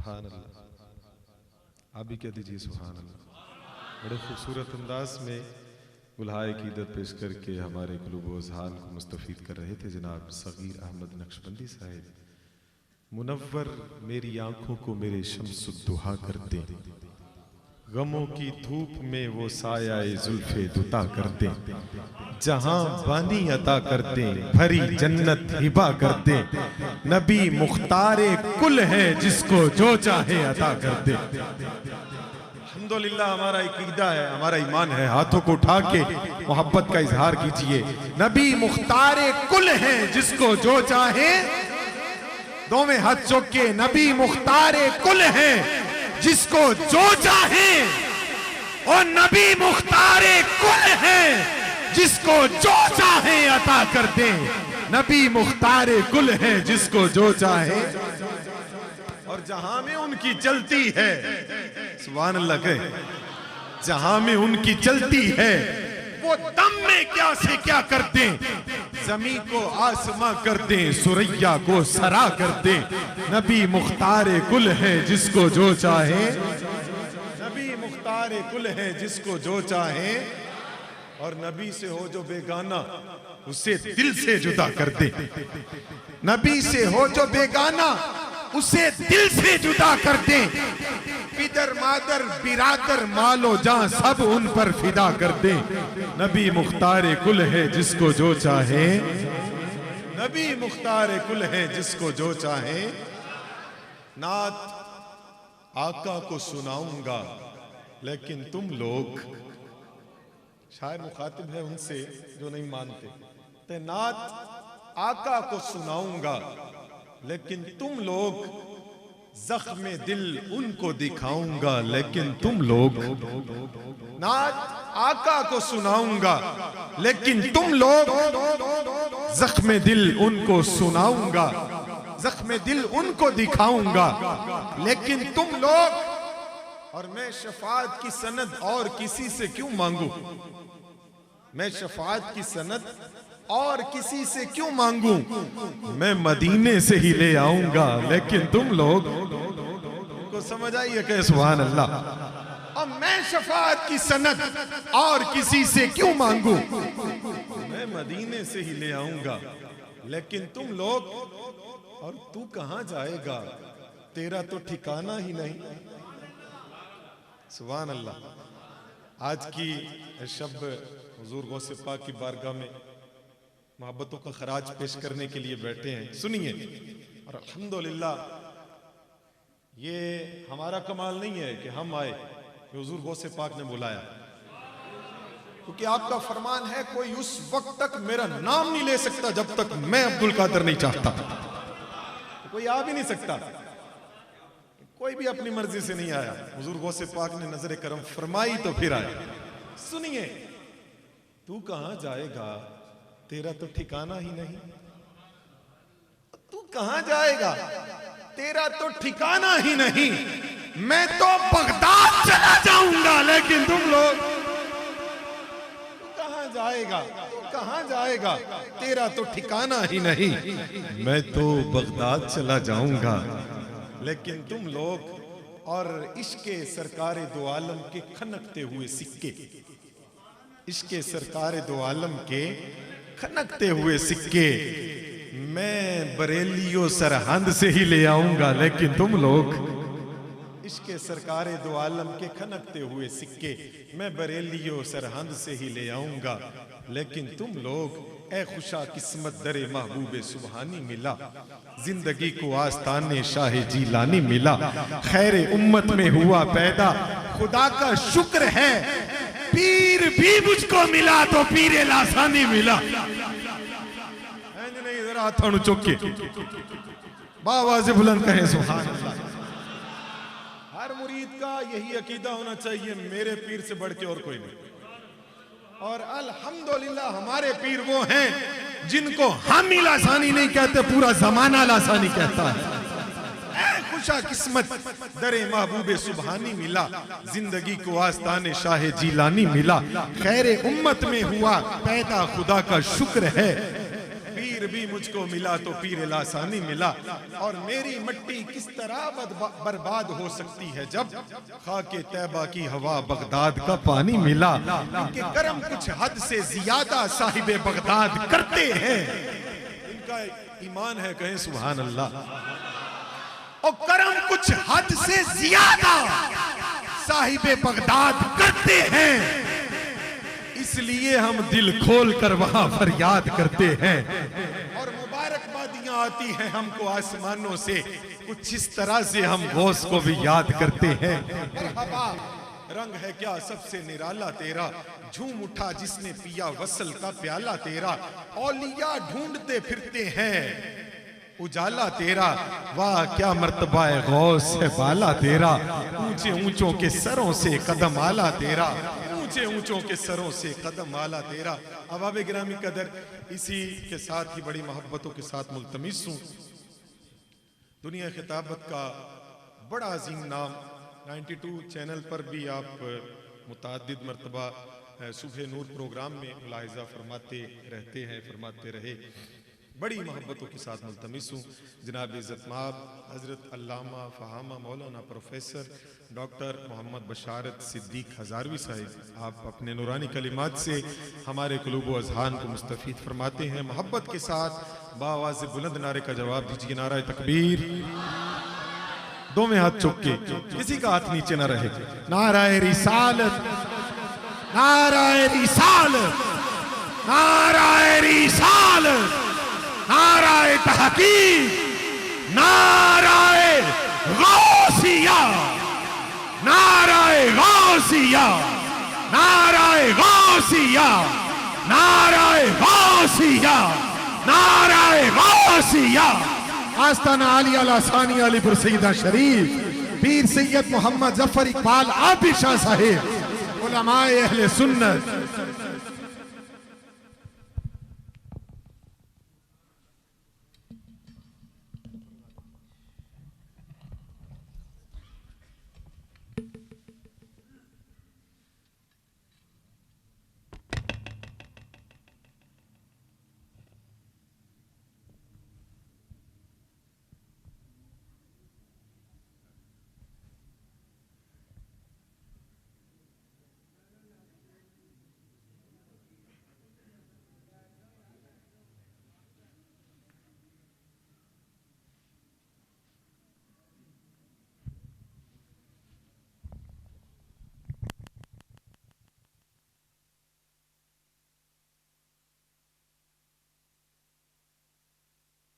सुभान अल्लाह। आप भी कह दीजिए सुभान अल्लाह। बड़े खूबसूरत अंदाज में गुल्हाए क़ीदत पेश करके हमारे क़ुलूब व अज़हान को मुस्तफ़ीद कर रहे थे जनाब सग़ीर अहमद नक्शबंदी साहिब। मुनव्वर मेरी आंखों को मेरे शम्सुद्दुहा कर दे, गमों की धूप में वो साया-ए ज़ुल्फ़े दुता कर दे, जहां बानी अता कर दे, भरी जन्नत हिबा कर दे, नबी मुख्तारे कुल है जिसको जो चाहे अता कर दे। अल्हम्दुलिल्लाह हमारा अकीदा है, हमारा ईमान है। हाथों को उठा के मोहब्बत का इजहार कीजिए। नबी मुख्तारे कुल है जिसको जो चाहे, दो में हाथ चौक के, नबी मुख्तारे कुल है जिसको जो चाहे, और नबी मुख्तारे कुल है जिसको जो चाहे अता कर दे। नबी मुख्तारे कुल है जिसको जो चाहे, और जहां में उनकी चलती है, सुभान अल्लाह कहे, जहां में उनकी चलती है वो दम में क्या से क्या कर दे, जमी को आसमां कर दे, सुरैया को सरा कर दे। नबी मुख्तारे कुल है जिसको जो चाहे, नबी मुख्तारे कुल है जिसको जो चाहे, और नबी से हो जो बेगाना उसे दिल से जुदा कर दे। नबी से हो जो बेगाना उसे दिल से जुदा कर दे। पिदर मादर बिरादर मालो जान सब उन पर फिदा कर दे। नबी मुख्तारे कुल है जिसको जो चाहे, नबी मुख्तारे कुल है जिसको जो चाहे। नात आका को सुनाऊंगा लेकिन तुम लोग, शायर मुखातिब है उनसे जो नहीं मानते, ते नात आका को सुनाऊंगा लेकिन तुम लोग, जख्म दिल उनको दिखाऊंगा लेकिन तुम लोग, नात आका को सुनाऊंगा लेकिन तुम लोग, जख्म दिल उनको सुनाऊंगा, जख्म दिल उनको दिखाऊंगा लेकिन तुम लोग, और मैं शफाअत की सनद और किसी से क्यों मांगू, मैं शफाअत की सनद और किसी से क्यों मांगू, मैं मदीने से ही ले आऊंगा लेकिन तुम लोग को समझ आइए कि सुभान अल्लाह। और मैं शफाअत की सनद और किसी से क्यों मांगू, मैं मदीने से ही ले आऊंगा लेकिन तुम लोग, और तू कहां जाएगा तेरा तो ठिकाना ही नहीं। सुभान अल्लाह। आज की शब हुजूर गौसे पाक की बारगाह में मोहब्बतों का खराज पेश करने के लिए बैठे हैं। सुनिए, और अल्हम्दुलिल्लाह ये हमारा कमाल नहीं है कि हम आए, हुजूर गौसे पाक ने बुलाया, क्योंकि आपका फरमान है कोई उस वक्त तक मेरा नाम नहीं ले सकता जब तक मैं अब्दुल कादिर नहीं चाहता। तो कोई आ भी नहीं सकता, कोई भी अपनी मर्जी से नहीं आया। हुजूर गौसे पाक ने नजर करम फरमाई तो फिर आए। सुनिए, तू कहां जाएगा तेरा तो ठिकाना ही नहीं, तू कहां जाएगा तेरा तो ठिकाना ही नहीं, मैं तो बगदाद चला जाऊंगा लेकिन तुम लोग, तू कहां जाएगा, तू कहां जाएगा तेरा तो ठिकाना ही नहीं, मैं तो बगदाद चला जाऊंगा लेकिन तुम लोग। और इश्के सरकारे दो आलम के खनकते हुए सिक्के, इश्के सरकारे दो आलम के खनकते हुए सिक्के, मैं बरेलियो सरहंद से ही ले आऊंगा लेकिन तुम लोग, इश्के सरकारे दो आलम के खनकते हुए सिक्के, मैं बरेलियो सरहंद से ही ले आऊंगा लेकिन तुम लोग। ए खुशा किस्मत दरे महबूबे सुबहानी मिला, जिंदगी को आस्ताने शाहे जीलानी मिला, खैरे उम्मत में हुआ पैदा खुदा का शुक्र है, पीर भी मुझको मिला तो पीरे लासानी मिला। नहीं जरा हाथों चौके बाबा से बुलंद कहें सुभान अल्लाह। हर मुरीद का यही अकीदा होना चाहिए, मेरे पीर से बढ़ के और कोई नहीं। और अल्हम्दुलिल्लाह हमारे पीर वो हैं जिनको हम ही लासानी नहीं कहते, पूरा जमाना लासानी कहता है। खुशा किस्मत दरे महबूबे सुबहानी मिला, जिंदगी को आस्ताने शाहे जीलानी मिला, खैरे उम्मत में हुआ पैदा खुदा का शुक्र है, पीर भी मुझको मिला तो पीर लासानी मिला। और मेरी मिट्टी किस तरह बर्बाद हो सकती है जब खाके तैबा की हवा बगदाद का पानी मिला। इनके कर्म कुछ हद से ज्यादा साहिबे बगदाद करते हैं। इनका ईमान है, कहें सुभान अल्लाह। और कर्म कुछ हद से ज्यादा साहिबे बगदाद करते हैं, इसलिए हम दिल खोल कर वहां फरियाद करते हैं। और मुबारकबादियां आती हैं हमको आसमानों से, कुछ इस तरह से हम गौस को भी याद करते हैं। मरहबा रंग है क्या सबसे निराला तेरा, झूम उठा जिसने पिया वसल का प्याला तेरा। औलिया ढूंढते फिरते हैं उजाला तेरा, वाह क्या मर्तबा है गौस है बाला तेरा। ऊंचे ऊंचों के सरों से कदम आला तेरा, ऊंचे ऊंचों के सरों से कदम आला तेरा। अहबाब गिरामी कदर, इसी के साथ ही बड़ी मोहब्बतों के साथ मुल्तमिस हूं, दुनिया खिताबत का बड़ा अजीम नाम 92 चैनल पर भी आप मुतअद्दिद मर्तबा सुबह नूर प्रोग्राम में मुलाहिजा फरमाते रहते हैं, फरमाते रहे। बड़ी मोहब्बतों के साथ मुल्तमिस हूँ जनाब इज़्ज़तमाब हज़रत अल्लामा फ़हामा मौलाना प्रोफेसर डॉक्टर मोहम्मद बशारत सिद्दीक हज़ारवी साहिब, आप अपने नूरानी कलिमात से हमारे क़ुलूब व अज़हान को मुस्तफ़ीद फरमाते हैं। मोहब्बत के साथ बाआवाज़ बुलंद नारे का जवाब दीजिए, नारा तकबीर। दो में हाथ चुक के, किसी का हाथ नीचे ना रहे। नाराए रिसालत, नाराए रिसालत, नाराए रिसालत, नाराए तहकीक, नाराए गौसिया, नाराए गौसिया, नाराए गौसिया, नाराए गौसिया, नाराए गौसिया। आस्ताना आलिया लासानी अलीपुर सईदा शरीफ पीर सैयद मोहम्मद जफर इकबाल आबिद शाह साहिब, उलमाए अहले सुन्नत।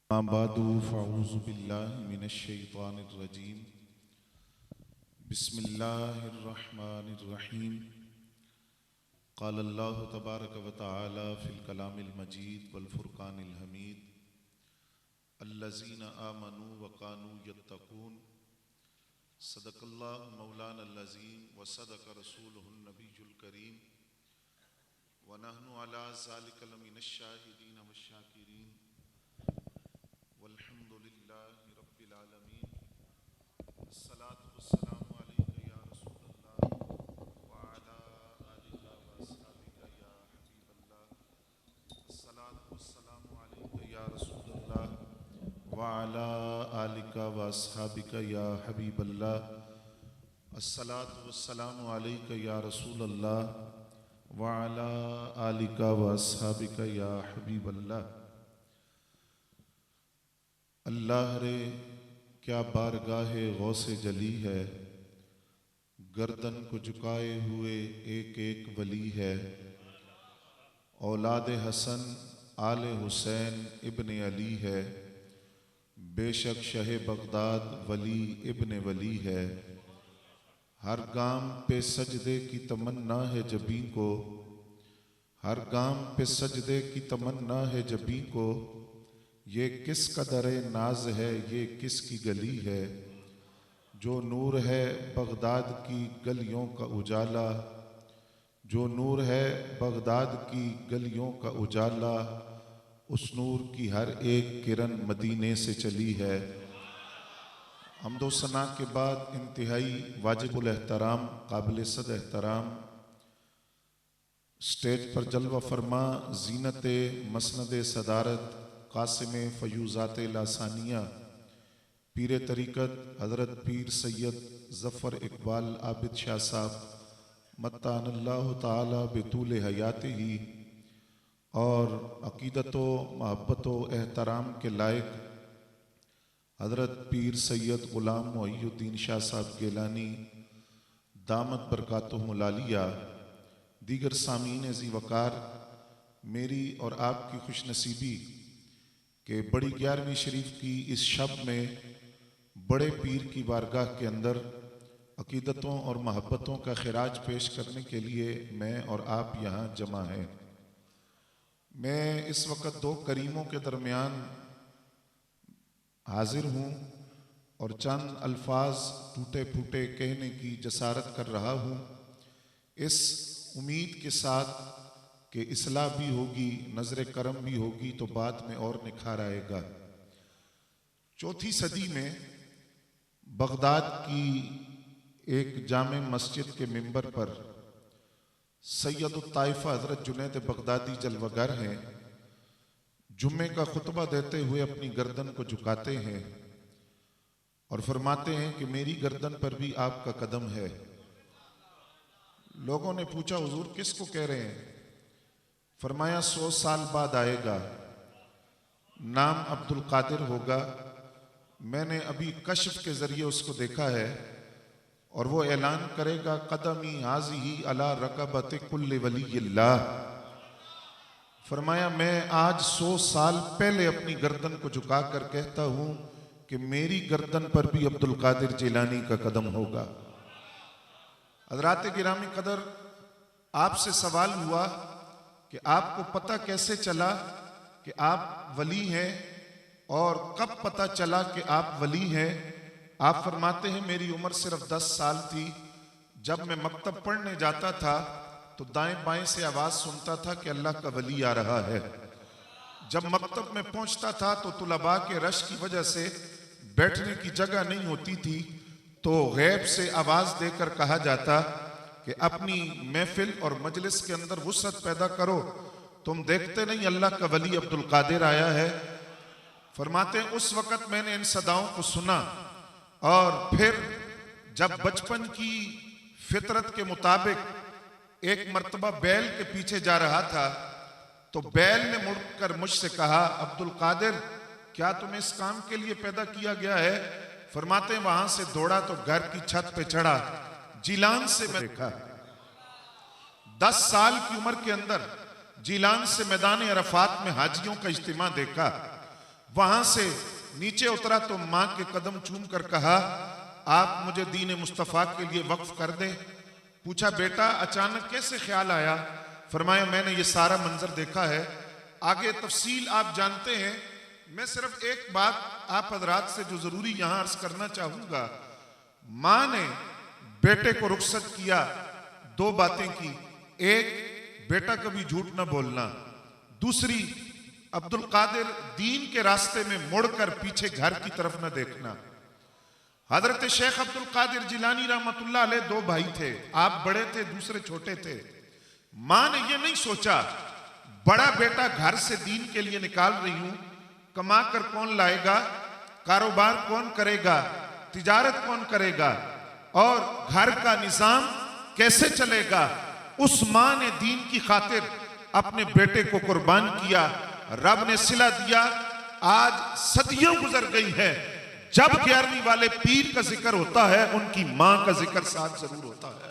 अम्माबादु फ़अऊज़ु बिल्लाहि मिनश्शैतानिर्रजीम बिस्मिल्लाहिर्रहमानिर्रहीम। क़ालल्लाहु तबारक व तआला फ़िल कलामिल मजीद वल फ़ुरक़ानिल हमीद, अल्लज़ीना आमनू व कानू यत्तक़ून, सदक़ल्लाहु मौलानल अज़ीम व सदक़ रसूलुहुन नबियुल करीम, व नहनु अला ज़ालिका लमिनश शाहिदीन व शाकिरीन, वल्हम्दुलिल्लाहि रब्बिल आलमीन। अस्सलातु वस्सलामु अलैका या रसूलल्लाह व अला आलिका व अस्हाबिका या हबीबल्लाह। अस्सलातु वस्सलामु अलैका या रसूलल्लाह व अला आलिका व अस्हाबिका या हबीबल्लाह। अस्सलातु वस्सलामु अलैका या रसूलल्लाह व अला आलिका व अस्हाबिका या हबीबल्लाह। अल्लाह रे क्या बारगाहे गौसे जली है, गर्दन को झुकाए हुए एक एक वली है। औलाद हसन आले हुसैन इब्ने अली है, बेशक शह बगदाद वली इब्ने वली है। हर गाम पे सजदे की तमन्ना है जबी को, हर गाम पे सजदे की तमन्ना है जबी को। ये किस कदर नाज है ये किसकी गली है, जो नूर है बगदाद की गलियों का उजाला, जो नूर है बगदाद की गलियों का उजाला। उस नूर की हर एक किरण मदीने से चली है। हम्दो सना के बाद इंतहाई वाजिबुल एहतराम काबिल सद एहतराम स्टेज पर जलवा फरमा जीनत मसनद सदारत कासिम फ़यूज़ात लासानिया पीर तरीक़त हज़रत पीर सैयद ज़फ़र इकबाल आबिद शाह साहब मत्तानल्लाहु ताला बितूल हयातिही और अक़ीदतो महब्बतो एहतराम के लायक हज़रत पीर सैयद ग़ुलाम मुहियुद्दीन शाह साहब गिलानी दामत बरकातुहुमुल आलिया, दीगर सामीन ज़ी वक़ार, मेरी और आपकी खुश नसीबी कि बड़ी 11वीं शरीफ की इस शब में बड़े पीर की बारगाह के अंदर अक़ीदतों और महब्बतों का खिराज पेश करने के लिए मैं और आप यहाँ जमा हैं। मैं इस वक्त दो करीमों के दरमियान हाजिर हूँ और चंद अल्फाज टूटे फूटे कहने की जसारत कर रहा हूँ, इस उम्मीद के साथ कि इस्लाह भी होगी, नज़र करम भी होगी तो बाद में और निखार आएगा। 4वीं सदी में बगदाद की एक जामे मस्जिद के मिंबर पर सैयदुत ताइफा हज़रत जुनैद बगदादी जलवागर हैं। जुम्मे का खुतबा देते हुए अपनी गर्दन को झुकाते हैं और फरमाते हैं कि मेरी गर्दन पर भी आपका कदम है। लोगों ने पूछा, हुजूर किसको कह रहे हैं? फरमाया 100 साल बाद आएगा, नाम अब्दुल कादिर होगा। मैंने अभी कश्फ के जरिए उसको देखा है और वो ऐलान करेगा, कदमी हाज़िही अला रक़बति कुल्लि वलिय्यिल्लाह। फरमाया मैं आज 100 साल पहले अपनी गर्दन को झुका कर कहता हूं कि मेरी गर्दन पर भी अब्दुल कादिर जिलानी का कदम होगा। हज़रात गिरामी कदर, आपसे सवाल हुआ कि आपको पता कैसे चला कि आप वली हैं और कब पता चला कि आप वली हैं? आप फरमाते हैं मेरी उम्र सिर्फ 10 साल थी। जब मैं मकतब पढ़ने जाता था तो दाएं बाएं से आवाज सुनता था कि अल्लाह का वली आ रहा है। जब मकतब में पहुंचता था तो तुलबा के रश की वजह से बैठने की जगह नहीं होती थी, तो गैब से आवाज देकर कहा जाता कि अपनी महफिल और मजलिस के अंदर वुसअत पैदा करो, तुम देखते नहीं अल्लाह का वली अब्दुल कादिर आया है। फरमाते हैं उस वक्त मैंने इन सदाओं को सुना और फिर जब बचपन की फितरत के मुताबिक एक मर्तबा बैल के पीछे जा रहा था तो बैल ने मुड़कर मुझसे कहा, अब्दुल कादिर क्या तुम्हें इस काम के लिए पैदा किया गया है? फरमाते हैं वहां से दौड़ा तो घर की छत पे चढ़ा, जीलान से मैं देखा। 10 साल की उम्र के अंदर जीलान से मैदान अरफात में हाजियों का इज्तिमा देखा। वहां से नीचे उतरा तो मां के कदम चूम कर कहा, आप मुझे दीन मुस्तफा के लिए वक्फ कर दें। पूछा बेटा अचानक कैसे ख्याल आया? फरमाया मैंने ये सारा मंजर देखा है, आगे तफसील आप जानते हैं। मैं सिर्फ एक बात आप हजरात से जो जरूरी यहां अर्ज करना चाहूंगा। मां ने बेटे को रुखसत किया, 2 बातें की। एक, बेटा कभी झूठ न बोलना। दूसरी, अब्दुल कादिर दीन के रास्ते में मुड़कर पीछे घर की तरफ न देखना। हजरत शेख अब्दुल कादिर जिलानी रहमतुल्लाह अलैह 2 भाई थे, आप बड़े थे, दूसरे छोटे थे। मां ने यह नहीं सोचा बड़ा बेटा घर से दीन के लिए निकाल रही हूं, कमा कर कौन लाएगा, कारोबार कौन करेगा, तिजारत कौन करेगा और घर का निजाम कैसे चलेगा। उस मां ने दीन की खातिर अपने बेटे को कुर्बान किया, रब ने सिला दिया। आज सदियों गुजर गई है, जब 11वीं वाले पीर का जिक्र होता है उनकी मां का जिक्र साथ जरूर होता है।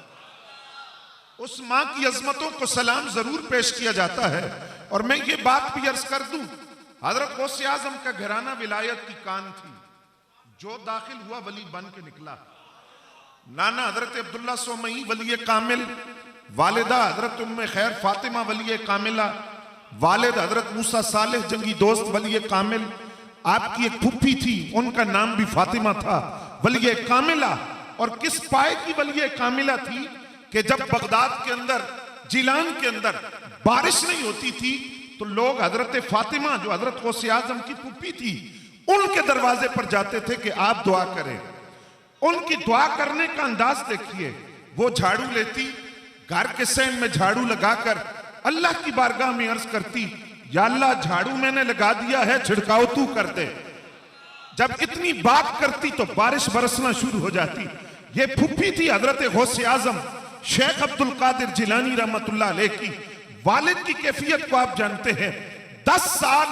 उस मां की अजमतों को सलाम जरूर पेश किया जाता है। और मैं ये बात भी अर्ज कर दूं, हजरत गौसे आजम का घराना विलायत की कान थी, जो दाखिल हुआ वली बन के निकला। नाना हजरत अब्दुल्ला सोमई वली कामिल, वालिदा हजरत उम्मे खैर फातिमा वली कामिला, वालिद हजरत मूसा सालेह जंगी दोस्त वली कामिल। आपकी एक फुफ्फी थी, उनका नाम भी फातिमा था, वली कामिला। और किस पाए की वली कामिला थी कि जब बगदाद के अंदर, जिलान के अंदर बारिश नहीं होती थी तो लोग हजरत फातिमा जो हजरत गौसे आजम की फुफ्फी थी उनके दरवाजे पर जाते थे कि आप दुआ करें। उनकी दुआ करने का अंदाज देखिए, वो झाड़ू लेती, घर के सहन में झाड़ू लगाकर अल्लाह की बारगाह में अर्ज करती, या अल्लाह झाड़ू मैंने लगा दिया है, छिड़काव तू कर दे। जब इतनी बात करती तो बारिश बरसना शुरू हो जाती। ये फुफ्फी थी हजरत गौसे आजम शेख अब्दुल कादिर जिलानी रहमतुल्लाह अलैह की। वालिद की कैफियत को आप जानते हैं। 10 साल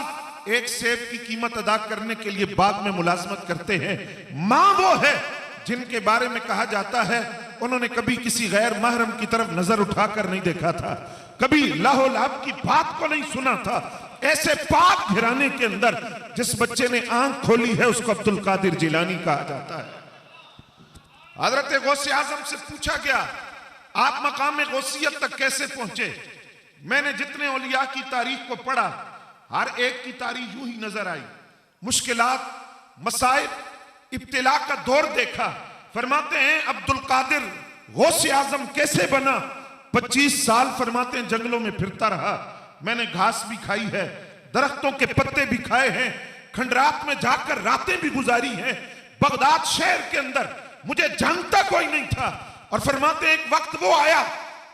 एक सेब की कीमत अदा करने के लिए बाग में मुलाजमत करते हैं। मां वो है जिनके बारे में कहा जाता है उन्होंने कभी किसी गैर महरम की तरफ नजर उठाकर नहीं देखा था, कभी लाहो लाभ की बात को नहीं सुना था। ऐसे पाक घराने के अंदर जिस बच्चे ने आंख खोली है उसको अब्दुल कादिर जिलानी कहा जाता है। हजरत गौसे आजम से पूछा गया आप मकाम गौसियत तक कैसे पहुंचे? मैंने जितने औलिया की तारीख को पढ़ा हर एक की तारीख यूं ही नजर आई। मुश्किलात, मसाइब, इब्तिला का दौर देखा। फरमाते हैं अब्दुल कादिर गौसे आजम कैसे बना? 25 साल फरमाते हैं जंगलों में फिरता रहा। मैंने घास भी खाई है, दरख्तों के पत्ते भी खाए हैं, खंडरात में जाकर रातें भी गुजारी हैं। बगदाद शहर के अंदर मुझे जानता कोई नहीं था। और फरमाते एक वक्त वो आया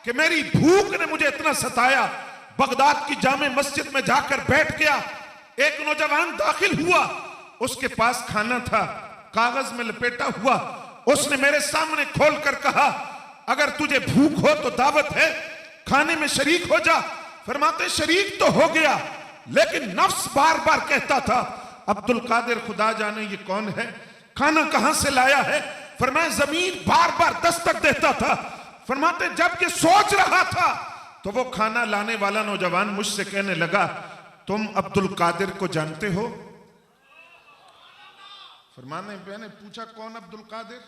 कि मेरी भूख ने मुझे इतना सताया, बगदाद की जामे मस्जिद में जाकर बैठ गया। एक नौजवान दाखिल हुआ, उसके पास खाना था, कागज में लपेटा हुआ। उसने मेरे सामने खोलकर कहा अगर तुझे भूख हो तो दावत है, खाने में शरीक हो जा। फरमाते शरीक तो हो गया, लेकिन नफ्स बार बार कहता था अब्दुल कादिर खुदा जाने ये कौन है, खाना कहां से लाया है। फरमाया जमीन बार बार दस्तक देता था। फरमाते जब ये सोच रहा था तो वो खाना लाने वाला नौजवान मुझसे कहने लगा तुम अब्दुल कादिर को जानते हो? फरमाने मैंने पूछा कौन अब्दुल कादिर?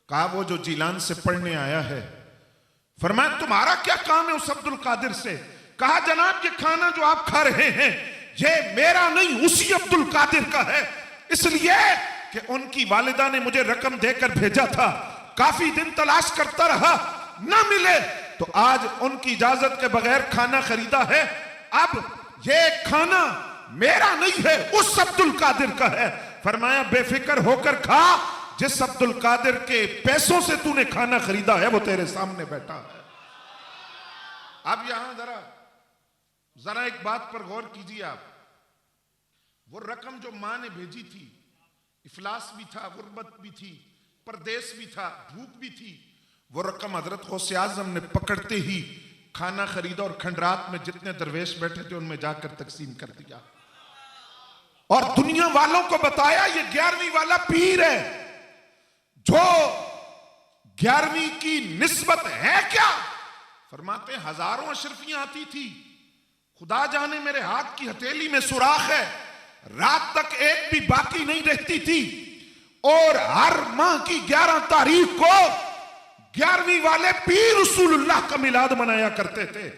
कहा वो जो जिलान से पढ़ने आया है। फरमाया तुम्हारा क्या काम है उस अब्दुल कादिर से? कहा जनाब ये खाना जो आप खा रहे हैं ये मेरा नहीं उसी अब्दुल कादिर का है, इसलिए कि उनकी वालिदा ने मुझे रकम देकर भेजा था। काफी दिन तलाश करता रहा, ना मिले तो आज उनकी इजाजत के बगैर खाना खरीदा है। अब ये खाना मेरा नहीं है उस अब्दुल कादिर का है। फरमाया बेफिक्र होकर खा, जिस अब्दुल कादिर के पैसों से तूने खाना खरीदा है वो तेरे सामने बैठा है। अब यहां जरा एक बात पर गौर कीजिए आप। वो रकम जो मां ने भेजी थी, इफलास भी था, गुर्बत भी थी, परदेश भी था, भूख भी थी। वो रकम हजरत गौसे आजम ने पकड़ते ही खाना खरीदा और खंडरात में जितने दरवेश बैठे थे उनमें जाकर तकसीम कर दिया और दुनिया वालों को बताया ये 11वीं वाला पीर है। जो 11वीं की निस्बत है क्या? फरमाते हजारों अशरफियां आती थी, खुदा जाने मेरे हाथ की हथेली में सुराख है, रात तक एक भी बाकी नहीं रहती थी। और हर माह की 11 तारीख को 11वीं वाले पीर रसूलुल्लाह का मिलाद मनाया करते थे।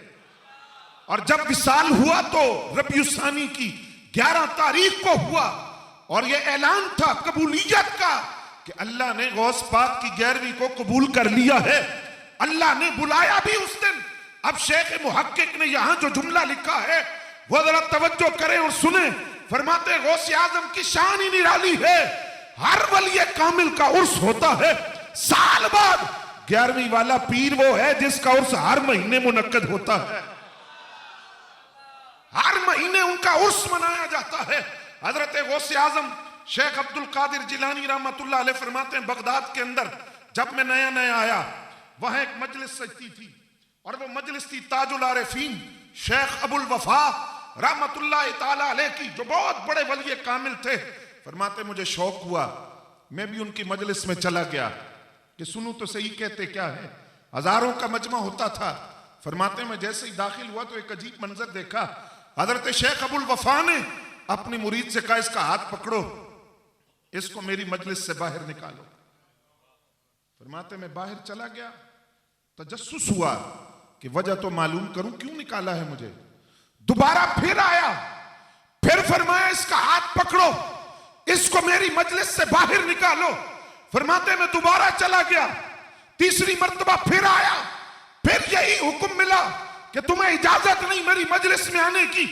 और जब विसाल हुआ तो रबीउस्सानी की 11 तारीख को हुआ और यह ऐलान था कबूलियत का कि अल्लाह ने गौस पाक की 11वीं को कबूल कर लिया है। अल्लाह ने बुलाया भी उस दिन। अब शेख मुहक्किक ने यहां जो जुमला लिखा है वो जरा तवज्जो करें और सुने। फरमाते गौसे आजम की शान ही निराली है। हर वली कामिल का उर्स होता है, साल बाद 11वीं वाला पीर वो है जिसका उर्स हर महीने मुनक्कद होता है। हर महीने उनका उर्स मनाया जाता है। हजरत गौसे आजम शेख अब्दुल कादिर जिलानी रहमतुल्लाह अलैह फरमाते हैं बगदाद के अंदर जब मैं नया नया आया वहां एक मजलिस सजती थी और वो मजलिस थी ताजुल आरिफीन शेख अबुल वफा रहमतुल्लाह ताला अलैह की, जो बहुत बड़े वली कामिल थे। फरमाते मुझे शौक हुआ, मैं भी उनकी मजलिस में चला गया कि सुनूं तो सही कहते क्या है। हजारों का मजमा होता था। फरमाते मैं जैसे ही दाखिल हुआ तो एक अजीब मंजर देखा। हजरत शेख अबुल वफा ने अपनी मुरीद से कहा इसका हाथ पकड़ो, इसको मेरी मजलिस से बाहर निकालो। फरमाते मैं बाहर चला गया, तजस्सुस हुआ कि वजह तो मालूम करूं क्यों निकाला है मुझे। दोबारा फिर आया, फिर फरमाया इसका हाथ पकड़ो, इसको मेरी मजलिस से बाहर निकालो। फरमाते मैं दोबारा चला गया, तीसरी मर्तबा फिर आया, फिर यही हुक्म मिला कि तुम्हें इजाजत नहीं मेरी मजलिस में आने की,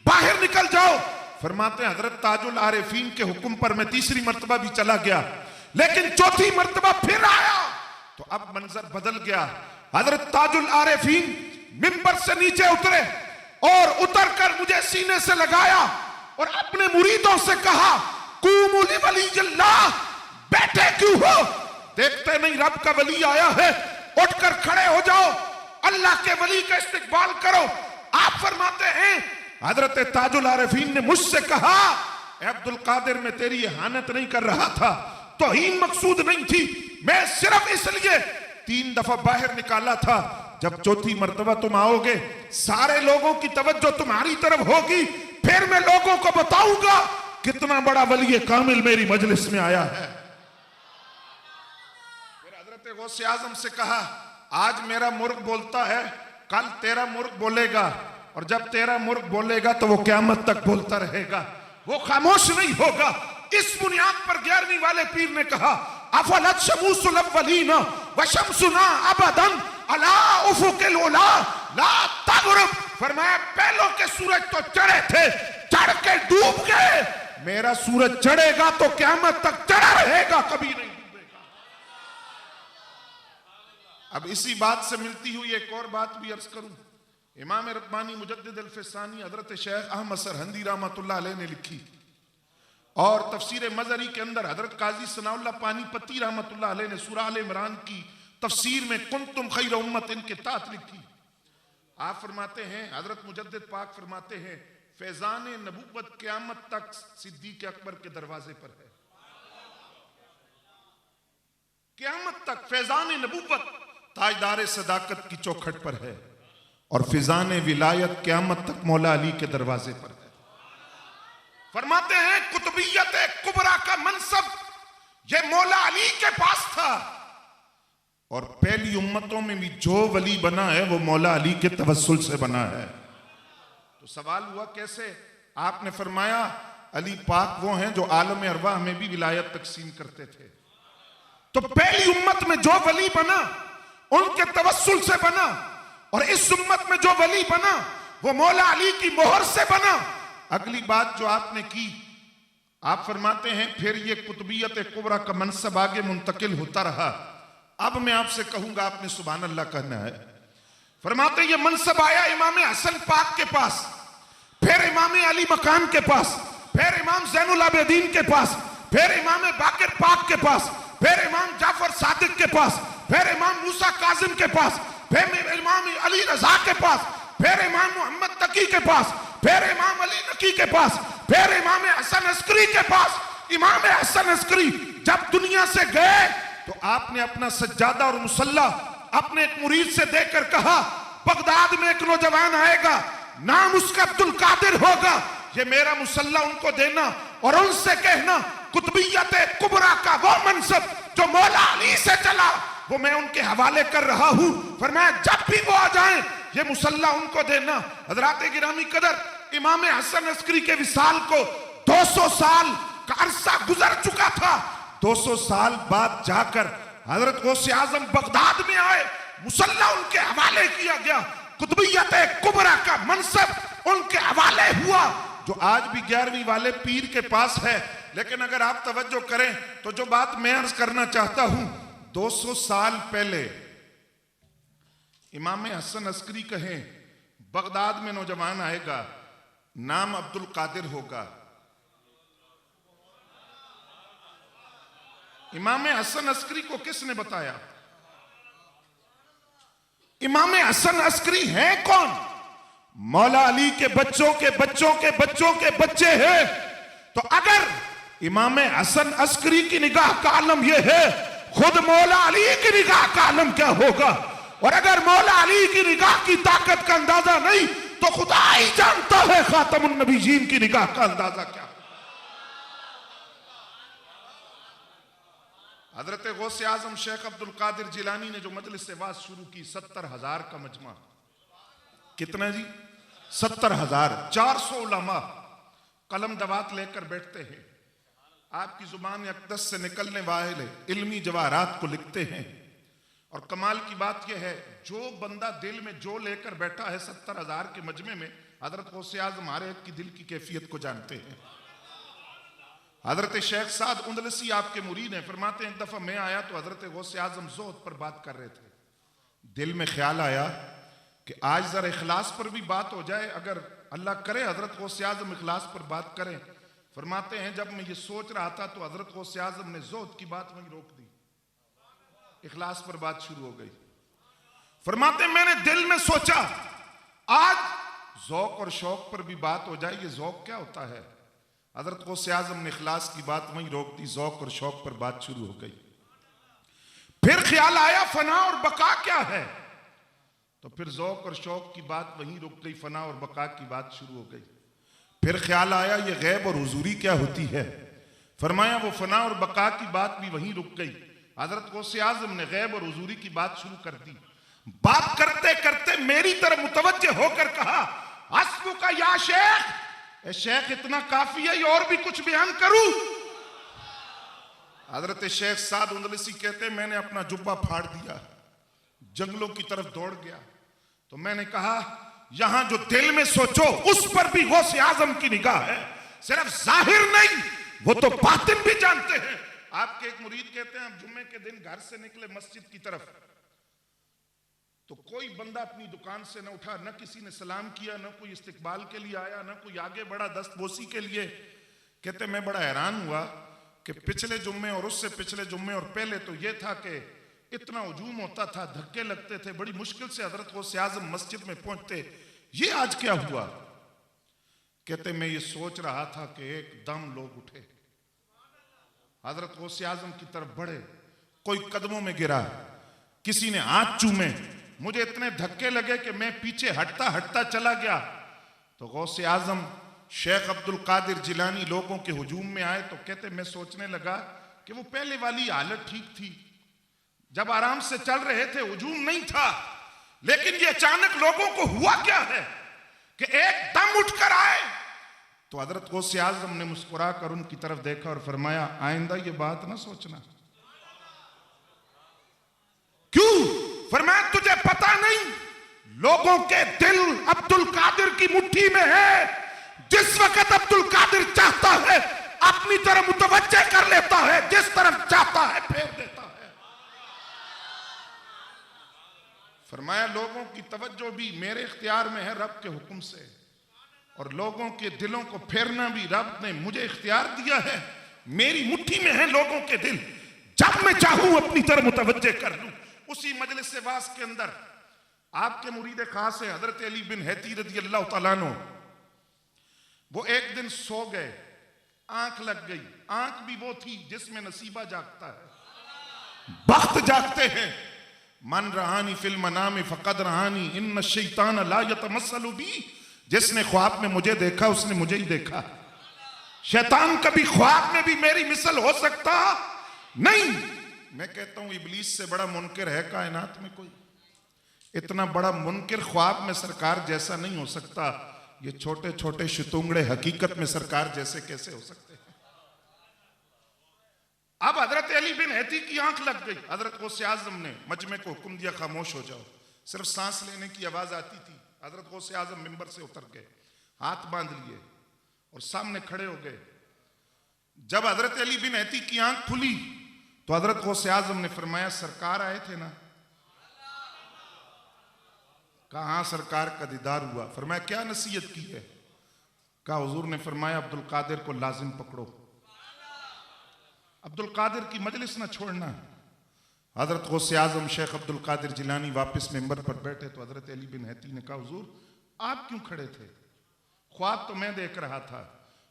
बाहर निकल जाओ। फरमाते हजरत ताजुल आरिफीन के हुक्म पर मैं तीसरी मर्तबा भी चला गया, लेकिन चौथी मर्तबा फिर आया तो अब मंजर बदल गया। हजरत ताजुल आरिफीन मिंबर से नीचे उतरे, और उतरकर मुझे सीने से लगाया और अपने मुरीदों से कहा, कूमू लिवलियल्लाह, बैठे क्यों हो? देखते नहीं रब का वली आया है, उठकर खड़े हो जाओ, अल्लाह के वली का इस्तिकबाल करो। आप फरमाते हैं हजरत ताजुल आरिफीन ने मुझसे कहा, अब्दुल कादिर मैं तेरी इहानत नहीं कर रहा था, तौहीन मकसूद नहीं थी, मैं सिर्फ इसलिए 3 दफा बाहर निकाला था, जब चौथी मर्तबा तुम आओगे सारे लोगों की तवज्जो तुम्हारी तरफ होगी, फिर मैं लोगों को बताऊंगा कितना बड़ा वली कामिल मेरी मजलिस में आया है। फिर हजरत गौसे आजम से कहा, आज मेरा मुर्ग बोलता है, कल तेरा मुर्ग बोलेगा, और जब तेरा मुर्ग बोलेगा तो वो क़यामत तक बोलता रहेगा, वो खामोश नहीं होगा। इस बुनियाद पर 11वीं वाले पीर ने कहा, अफलत शमूसुल अव्वलीन व शम्सुना अबदन अला उफुकिल उला ला तगरुब। फरमाया पहलों के सूरज तो चढ़े थे, चढ़ के डूब गए, मेरा सूरज चढ़ेगा तो क़यामत तक चढ़ा रहेगा, कभी नहीं डूबेगा। अब इसी बात से मिलती हुई एक और बात भी अर्ज करूं। इमाम रब्बानी मुजद्दिद अल-फ़सानी हजरत शेख अहमद सरहंदी रहमतुल्लाह अलैह ने लिखी, और तफसीर मजरी के अंदर हजरत काजी सनाउल्लाह पानीपती रहमतुल्लाह अलैह ने सूरह आल इमरान की तफसीर में कुंतुम खैर उम्मत इनके तात लिखी। आप फरमाते हैं, हजरत मुजद्दिद पाक फरमाते हैं, फैजान नबूवत क़यामत तक सिद्दीक़ अकबर के दरवाजे पर है। क़यामत तक फैजान नबूवत ताजदार सदाकत की चौखट पर है, और फिजान विलायत क़यामत तक मौला अली के दरवाजे पर है। फरमाते हैं कुतुबियत कुबरा का मनसब ये मौला अली के पास था, और पहली उम्मतों में भी जो वली बना है वो मौला अली के तवस्सुल से बना है। तो सवाल हुआ कैसे? आपने फरमाया अली पाक वो हैं जो आलम अरवाह में भी विलायत तकसीम करते थे। तो पहली उम्मत में जो वली बना उनके तवस्सुल से बना, और इस उम्मत में जो वली बना वो मौला अली की मोहर से बना। अगली बात जो आपने की, आप फरमाते हैं फिर ये कुतुबियत कुबरा का मनसब आगे मुंतकिल होता रहा। अब मैं आपसे कहूंगा, आपने सुभान अल्लाह कहना है। फरमाते ये मनसब आया इमाम हसन पाक के पास, फिर इमाम अली मकाम के पास, फिर इमाम ज़ैनुल आबिदीन के पास, फिर इमाम बाकिर पाक के पास, फिर इमाम जाफर सादिक के पास, फिर इमाम मूसा काजिम के पास, फिर इमाम अली रजा के पास, फिर इमाम मोहम्मद तकी के पास, फिर इमाम अली नकी के पास, फिर इमाम हसन अस्करी के पास। इमाम हसन अस्करी जब दुनिया से गए तो आपने अपना सज्जादा और मुसल्ला अपने एक मुरीद से देकर कहा, बगदाद में एक नौजवान आएगा, नाम उसका अब्दुल कादिर होगा, ये मेरा मुसल्ला उनको देना और उनसे कहना कुतुबियत कुबरा का वो मनसब जो मौला अली से चला वो मैं उनके हवाले कर रहा हूं। फरमाया जब भी वो आ जाएं ये मुसल्ला उनको देना। हजरात गिरामी कदर, इमाम हसन अस्करी के विसाल को 200 साल का अरसा गुजर चुका था। 200 साल बाद जाकर हजरत गौसे आजम बगदाद में आए, मुसल्ला उनके हवाले किया गया, कुतुबियत कुबरा का मनसब उनके हवाले हुआ, जो आज भी 11वीं वाले पीर के पास है। लेकिन अगर आप तवज्जो करें तो जो बात मैं अर्ज करना चाहता हूं, 200 साल पहले इमाम हसन अस्करी कहें बगदाद में नौजवान आएगा, नाम अब्दुल कादिर होगा। इमाम हसन अस्करी को किसने बताया? इमाम हसन अस्करी है कौन? मौला अली के बच्चों के बच्चों के बच्चों के बच्चे हैं। तो अगर इमाम हसन अस्करी की निगाह का आलम यह है, खुद मौला अली की निगाह का आलम क्या होगा? और अगर मौला अली की निगाह की ताकत का अंदाजा नहीं तो खुदा ही जानता है खातमुन नबीयीन की निगाह का अंदाजा क्या। हजरत गौसे आजम शेख अब्दुल कादिर जिलानी ने जो मजलिस से वाज शुरू की, 70,000 का मजमा। कितना जी? 70,000। 400 उलमा कलम दवात लेकर बैठते हैं, आपकी जुबान अक़दस से निकलने वाले इल्मी जवाहरात को लिखते हैं। और कमाल की बात यह है, जो बंदा दिल में जो लेकर बैठा है 70,000 के मजमे में, हजरत गौसे आजम हर एक की दिल की कैफियत को जानते हैं। हजरत शेख साद उंदलसी आपके मुरीद हैं, फरमाते हैं एक दफा मैं आया तो हजरत गौसे आजम ज़ोहद पर बात कर रहे थे, दिल में ख्याल आया कि आज जरा इखलास पर भी बात हो जाए। अगर अल्लाह करे हजरत गौसे आजम इखलास पर बात करें। फरमाते हैं जब मैं ये सोच रहा था तो हजरत गौसे आजम ने ज़ुहद की बात वहीं रोक दी, इखलास पर बात शुरू हो गई। फरमाते मैंने दिल में सोचा आज ज़ौक़ और शौक पर भी बात हो जाए, ये ज़ौक़ क्या होता है। हजरत गौसे आजम ने इखलास की बात वहीं रोक दी, ज़ौक़ और शौक पर बात शुरू हो गई। फिर ख्याल आया फना और बका क्या है, तो फिर ज़ौक़ और शौक की बात वहीं रुक गई, फना और बका की बात शुरू हो गई। फिर ख्याल आया ये गैब और हुजूरी क्या होती है। फरमाया वो फना और बका की बात भी वहीं रुक गई। हजरत गौसे आजम ने गैब और हुजूरी की बात शुरू कर दी। बात करते करते मेरी तरफ मुतवज्जे होकर कहा हस्बु का या शेख, ए शेख इतना काफी है, और भी कुछ बयान करूं। हजरत शेख साद उंदलसी कहते मैंने अपना जुब्बा फाड़ दिया, जंगलों की तरफ दौड़ गया। तो मैंने कहा यहां जो दिल में सोचो उस पर भी गौसे आजम की निगाह है, सिर्फ जाहिर नहीं वो तो बातिन भी जानते हैं। आपके एक मुरीद कहते हैं आप जुम्मे के दिन घर से निकले मस्जिद की तरफ, तो कोई बंदा अपनी दुकान से न उठा, न किसी ने सलाम किया, न कोई इस्तकबाल के लिए आया, न कोई आगे बढ़ा दस्तबोसी के लिए। कहते मैं बड़ा हैरान हुआ कि पिछले जुम्मे और उससे पिछले जुम्मे और पहले तो यह था कि इतना हुजूम होता था, धक्के लगते थे, बड़ी मुश्किल से हजरत गौसे आजम मस्जिद में पहुंचते, ये आज क्या हुआ। कहते मैं ये सोच रहा था कि एकदम लोग उठे, हजरत गौसे आजम की तरफ बढ़े, कोई कदमों में गिरा, किसी ने हाथ चूमे, मुझे इतने धक्के लगे कि मैं पीछे हटता हटता चला गया। तो गौसे आजम शेख अब्दुल कादिर जिलानी लोगों के हुजूम में आए। तो कहते मैं सोचने लगा कि वो पहले वाली हालत ठीक थी, जब आराम से चल रहे थे, हुजूम नहीं था, लेकिन ये अचानक लोगों को हुआ क्या है कि एकदम उठकर आए। तो हजरत गौसे आजम ने मुस्कुरा कर उनकी तरफ देखा और फरमाया आइंदा ये बात ना सोचना। क्यों? फरमाया तुझे पता नहीं लोगों के दिल अब्दुल कादिर की मुट्ठी में है। जिस वक्त अब्दुल कादिर चाहता है अपनी तरफ मुतवज्जे कर लेता है, जिस तरफ चाहता है फेर देता है। फरमाया लोगों की तवज्जो भी मेरे इख्तियार में है रब के हुक्म से, और लोगों के दिलों को फेरना भी रब ने मुझे इख्तियार दिया है। मेरी मुट्ठी में है लोगों के दिल, जब मैं चाहूं अपनी तरफ मुतवज्जे कर लूं। उसी मजलिस से वास के अंदर आपके मुरीद खास है हजरत अली बिन हैती रज़ी अल्लाह तआला अन्हु, वो एक दिन सो गए, आंख लग गई। आंख भी वो थी जिसमें नसीबा जागता है, बख्त जागते हैं। मन रहानी फिल मनामी फकद रहानी इन्न शैतान ला यतमस्सलु बी, जिसने ख्वाब में मुझे देखा उसने मुझे ही देखा। शैतान कभी ख्वाब में भी मेरी मिसल हो सकता नहीं। मैं कहता हूं इबलीस से बड़ा मुनकिर है कायनात में कोई, इतना बड़ा मुनकिर ख्वाब में सरकार जैसा नहीं हो सकता। ये छोटे छोटे शितुंगड़े हकीकत में सरकार जैसे कैसे हो सकते हैं। अब हजरत अली बिन हैती की आंख लग गई। हजरत गौसे आजम ने मजमे को हुक्म दिया खामोश हो जाओ, सिर्फ सांस लेने की आवाज आती थी। हजरत गौसे आजम मिंबर से उतर गए, हाथ बांध लिए और सामने खड़े हो गए। जब हजरत अली बिन हैती की आंख खुली तो हजरत गौसे आजम ने फरमाया सरकार आए थे ना। कहा हाँ सरकार का दीदार हुआ। फरमाया क्या नसीहत की है। कहा हुजूर ने फरमाया अब्दुल कादिर को लाजिम पकड़ो, अब्दुल कादिर की मजलिस ना छोड़ना। हजरत गौसे आजम शेख अब्दुल कादिर जिलानी वापस मेंबर पर बैठे तो हजरत अली बिन हैती ने कहा हुजूर आप क्यों खड़े थे, ख्वाब तो मैं देख रहा था।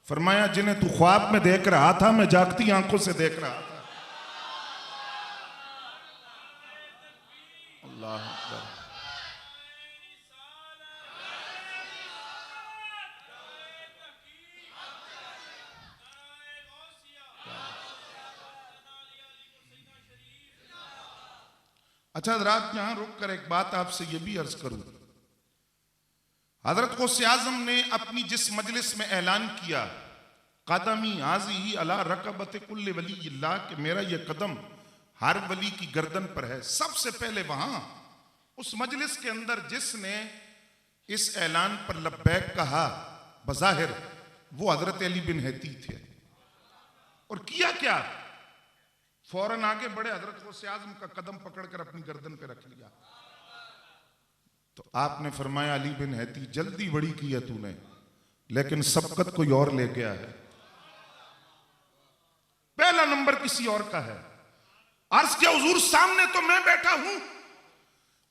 फरमाया जिन्हें तू ख्वाब में देख रहा था मैं जागती आंखों से देख रहा था। अल्लाह अकबर। अच्छा हजरात यहां रुक कर एक बात आपसे यह भी अर्ज करूं। हजरत गौसे आजम ने अपनी जिस मजलिस में ऐलान किया कदमी हाज़िही अला रकबत कुल्ले वलीयिल्लाह, कि मेरा यह कदम हर वली की गर्दन पर है। सबसे पहले वहां उस मजलिस के अंदर जिसने इस ऐलान पर लब्बैक कहा बज़ाहिर वो हजरत अली बिन हैती थे। और किया क्या, फौरन आगे बढ़े, हजरत गौसे आजम का कदम पकड़कर अपनी गर्दन पे रख लिया। तो आपने फरमाया अली बिन हैती जल्दी बड़ी की है तूने, लेकिन सबकत कोई और ले गया है, पहला नंबर किसी और का है। अर्ज के हुजूर सामने तो मैं बैठा हूं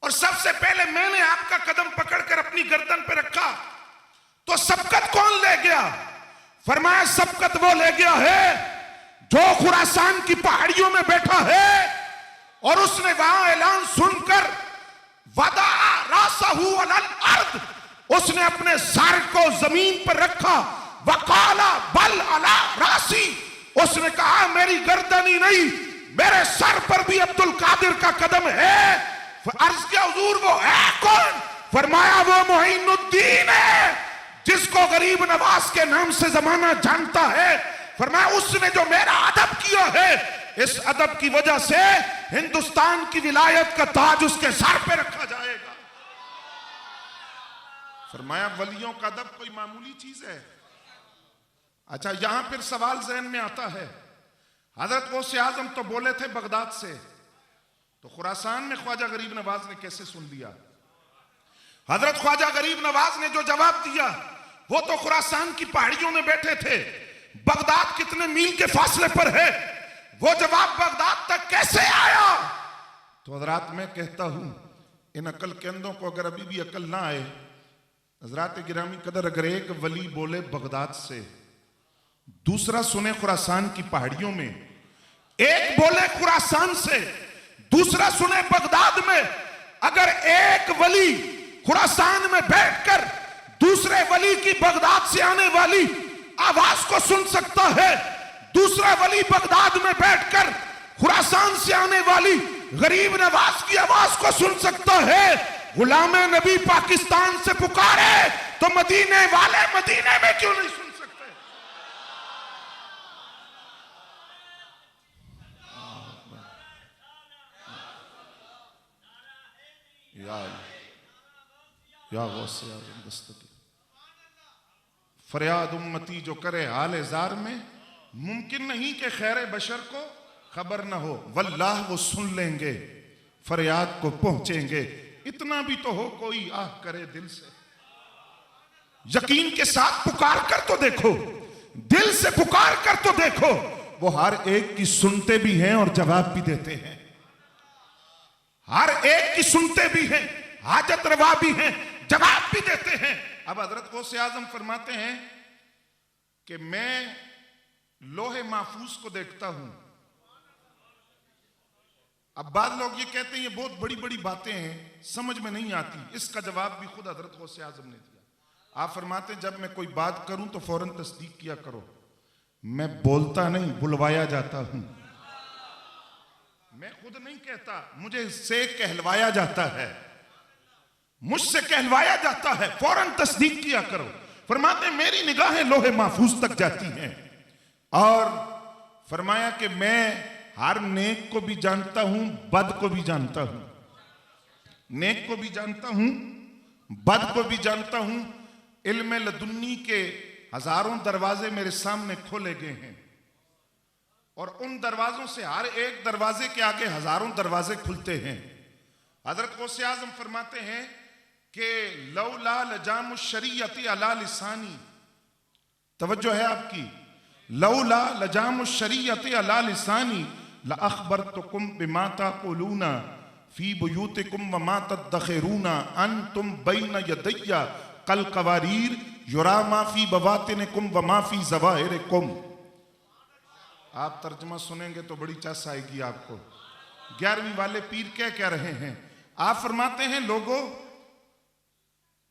और सबसे पहले मैंने आपका कदम पकड़कर अपनी गर्दन पे रखा, तो सबकत कौन ले गया? फरमाया सबकत वो ले गया है जो खुरासान की पहाड़ियों में बैठा है और उसने वहां ऐलान सुनकर वदा रासहु अलल अर्द, उसने अपने सर को जमीन पर रखा, वकाला बल अला रासी, उसने कहा मेरी गर्दन ही नहीं मेरे सर पर भी अब्दुल कादिर का कदम है। अर्ज के हुजूर वो है कौन? फरमाया वो मोइनुद्दीन है जिसको गरीब नवाज के नाम से जमाना जानता है। फरमाया उसने जो मेरा अदब किया है, इस अदब की वजह से हिंदुस्तान की विलायत का ताज उसके सर पे रखा जाएगा। फरमाया वलियों का अदब कोई मामूली चीज है। अच्छा, यहां फिर सवाल ज़हन में आता है, हजरत गौसे आजम तो बोले थे बगदाद से, तो खुरासान में ख्वाजा गरीब नवाज ने कैसे सुन लिया? हजरत ख्वाजा गरीब नवाज ने जो जवाब दिया वो तो खुरासान की पहाड़ियों में बैठे थे, बगदाद कितने मील के फासले पर है, वो जवाब बगदाद तक कैसे आया? तो हजरात मैं कहता हूं इन अकल के अंदों को अगर अभी भी अकल ना आए, हजरात गिरामी कदर, अगर एक वली बोले बगदाद से, दूसरा सुने खुरासान की पहाड़ियों में, एक बोले खुरासान से दूसरा सुने बगदाद में, अगर एक वली खुरासान में बैठकर दूसरे वली की बगदाद से आने वाली आवाज को सुन सकता है, दूसरा वली बगदाद में बैठकर खुरासान से आने वाली गरीब नवाज की आवाज को सुन सकता है, गुलाम नबी पाकिस्तान से पुकारे तो मदीने वाले मदीने में क्यों नहीं सुन सकते? फरियाद उम्मती जो करे हाल जार में, मुमकिन नहीं कि खैर बशर को खबर ना हो, वल्लाह वो सुन लेंगे, फरियाद को पहुंचेंगे। इतना भी तो हो कोई आह करे दिल से, यकीन के साथ पुकार कर तो देखो, दिल से पुकार कर तो देखो, वो हर एक की सुनते भी हैं और जवाब भी देते हैं, हर एक की सुनते भी हैं, हाजत रवा भी हैं, जवाब भी देते हैं। अब हजरत गौसे आजम फरमाते हैं कि मैं लोहे महफूज को देखता हूं। अब बाद लोग ये कहते हैं ये बहुत बड़ी बड़ी बातें हैं, समझ में नहीं आती, इसका जवाब भी खुद हजरत गौसे आजम ने दिया। आप फरमाते हैं जब मैं कोई बात करूं तो फौरन तस्दीक किया करो, मैं बोलता नहीं बुलवाया जाता हूं, मैं खुद नहीं कहता, मुझे से कहलवाया जाता है, मुझसे कहलवाया जाता है, फौरन तस्दीक किया करो। फरमाते मेरी निगाहें लोहे महफूज तक जाती हैं और फरमाया कि मैं हर नेक को भी जानता हूं, बद को भी जानता हूं, नेक को भी जानता हूं, बद को भी जानता हूं। इल्म लदुन्नी के हजारों दरवाजे मेरे सामने खोले गए हैं और उन दरवाजों से हर एक दरवाजे के आगे हजारों दरवाजे खुलते हैं। हजरत गौसे आजम फरमाते हैं कि लौला लजाम शरीयती अला लिसानी, तवज्जो है आपकी, लौला लजाम शरीयती अला लिसानी ला अखबरतुकुम बिमा तक़ूलूना फी बुयूतिकुम व मा तदखिरूना अंतुम बैन यदैया कल कवारीर युरा मा फी बवातिनिकुम व मा फी ज़वाहिरिकुम। आप तर्जुमा सुनेंगे तो बड़ी चस आएगी आपको। 11वीं वाले पीर क्या कह रहे हैं? आप फरमाते हैं लोगों,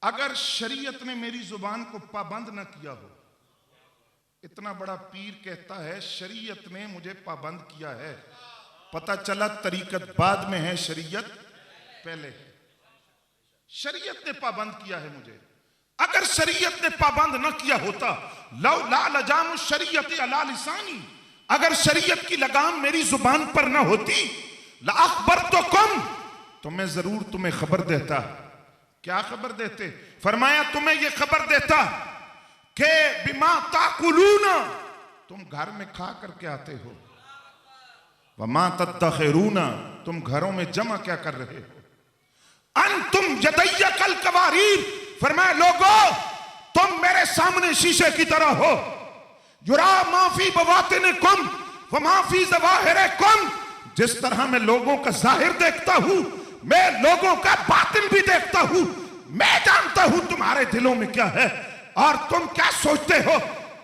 अगर शरीयत ने मेरी जुबान को पाबंद न किया हो, इतना बड़ा पीर कहता है शरीयत ने मुझे पाबंद किया है, पता चला तरीकत बाद में है, शरीयत पहले है। शरीयत ने पाबंद किया है मुझे, अगर शरीयत ने पाबंद न किया होता, लौ ला लजाम शरीयत अला लिसानी, अगर शरीयत की लगाम मेरी जुबान पर न होती, ला अखबरतुकुम, तो मैं जरूर तुम्हें खबर देता। क्या खबर देते? फरमाया तुम्हें यह खबर देता कि बिमा ताकुलूना, तुम घर में खा करके आते हो, वमा तदखिरूना, तुम घरों में जमा क्या कर रहे हो, अंतुम यदैया कल कवारीर, फरमाया लोगो तुम मेरे सामने शीशे की तरह हो। युरा माफी बवातिनिकुम व माफी ज़वाहिरिकुम, जिस तरह मैं लोगों का जाहिर देखता हूं, मैं लोगों का बातिन भी देखता हूं। मैं जानता हूं तुम्हारे दिलों में क्या है और तुम क्या सोचते हो,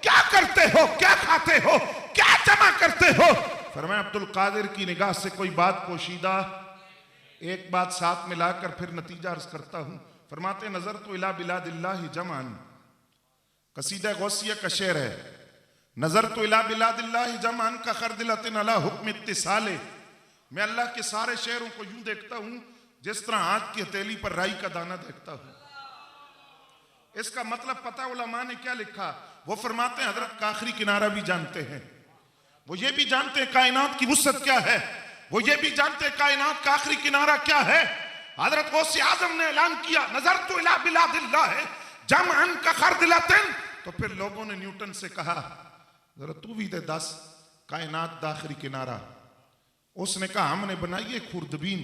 क्या करते हो, क्या खाते हो, क्या जमा करते हो। फरमाया अब्दुल कादिर की निगाह से कोई बात पोशीदा, एक बात साथ मिलाकर फिर नतीजा अर्ज करता हूं। फरमाते नजर तो इला बिलादिल्लाहि जमान, कसीदा गौसिया का शेर है। नजर तो इला बिलादिल्लाहि जमान का खरदिलतिन अला हुक्म इत्तिसाले, मैं अल्लाह के सारे शहरों को यूं देखता हूं जिस तरह आंख की हथेली पर राई का दाना देखता हूं। इसका मतलब पता उलमा ने क्या लिखा, वो फरमाते हैं हजरत का आखिरी किनारा भी जानते हैं, वो ये भी जानते हैं कायनात की वुसअत क्या है, वो ये भी जानते हैं कायनात का आखिरी किनारा क्या है। हजरत गौसे आजम ने ऐलान किया नजर तो इला बिलादिल्लाह जमअन का खरदिलतिन, तो फिर लोगों ने न्यूटन से कहा जरा तू भी दे 10 कायनात दा आखिरी किनारा। उसने कहा हमने बनाई है खुर्दबीन,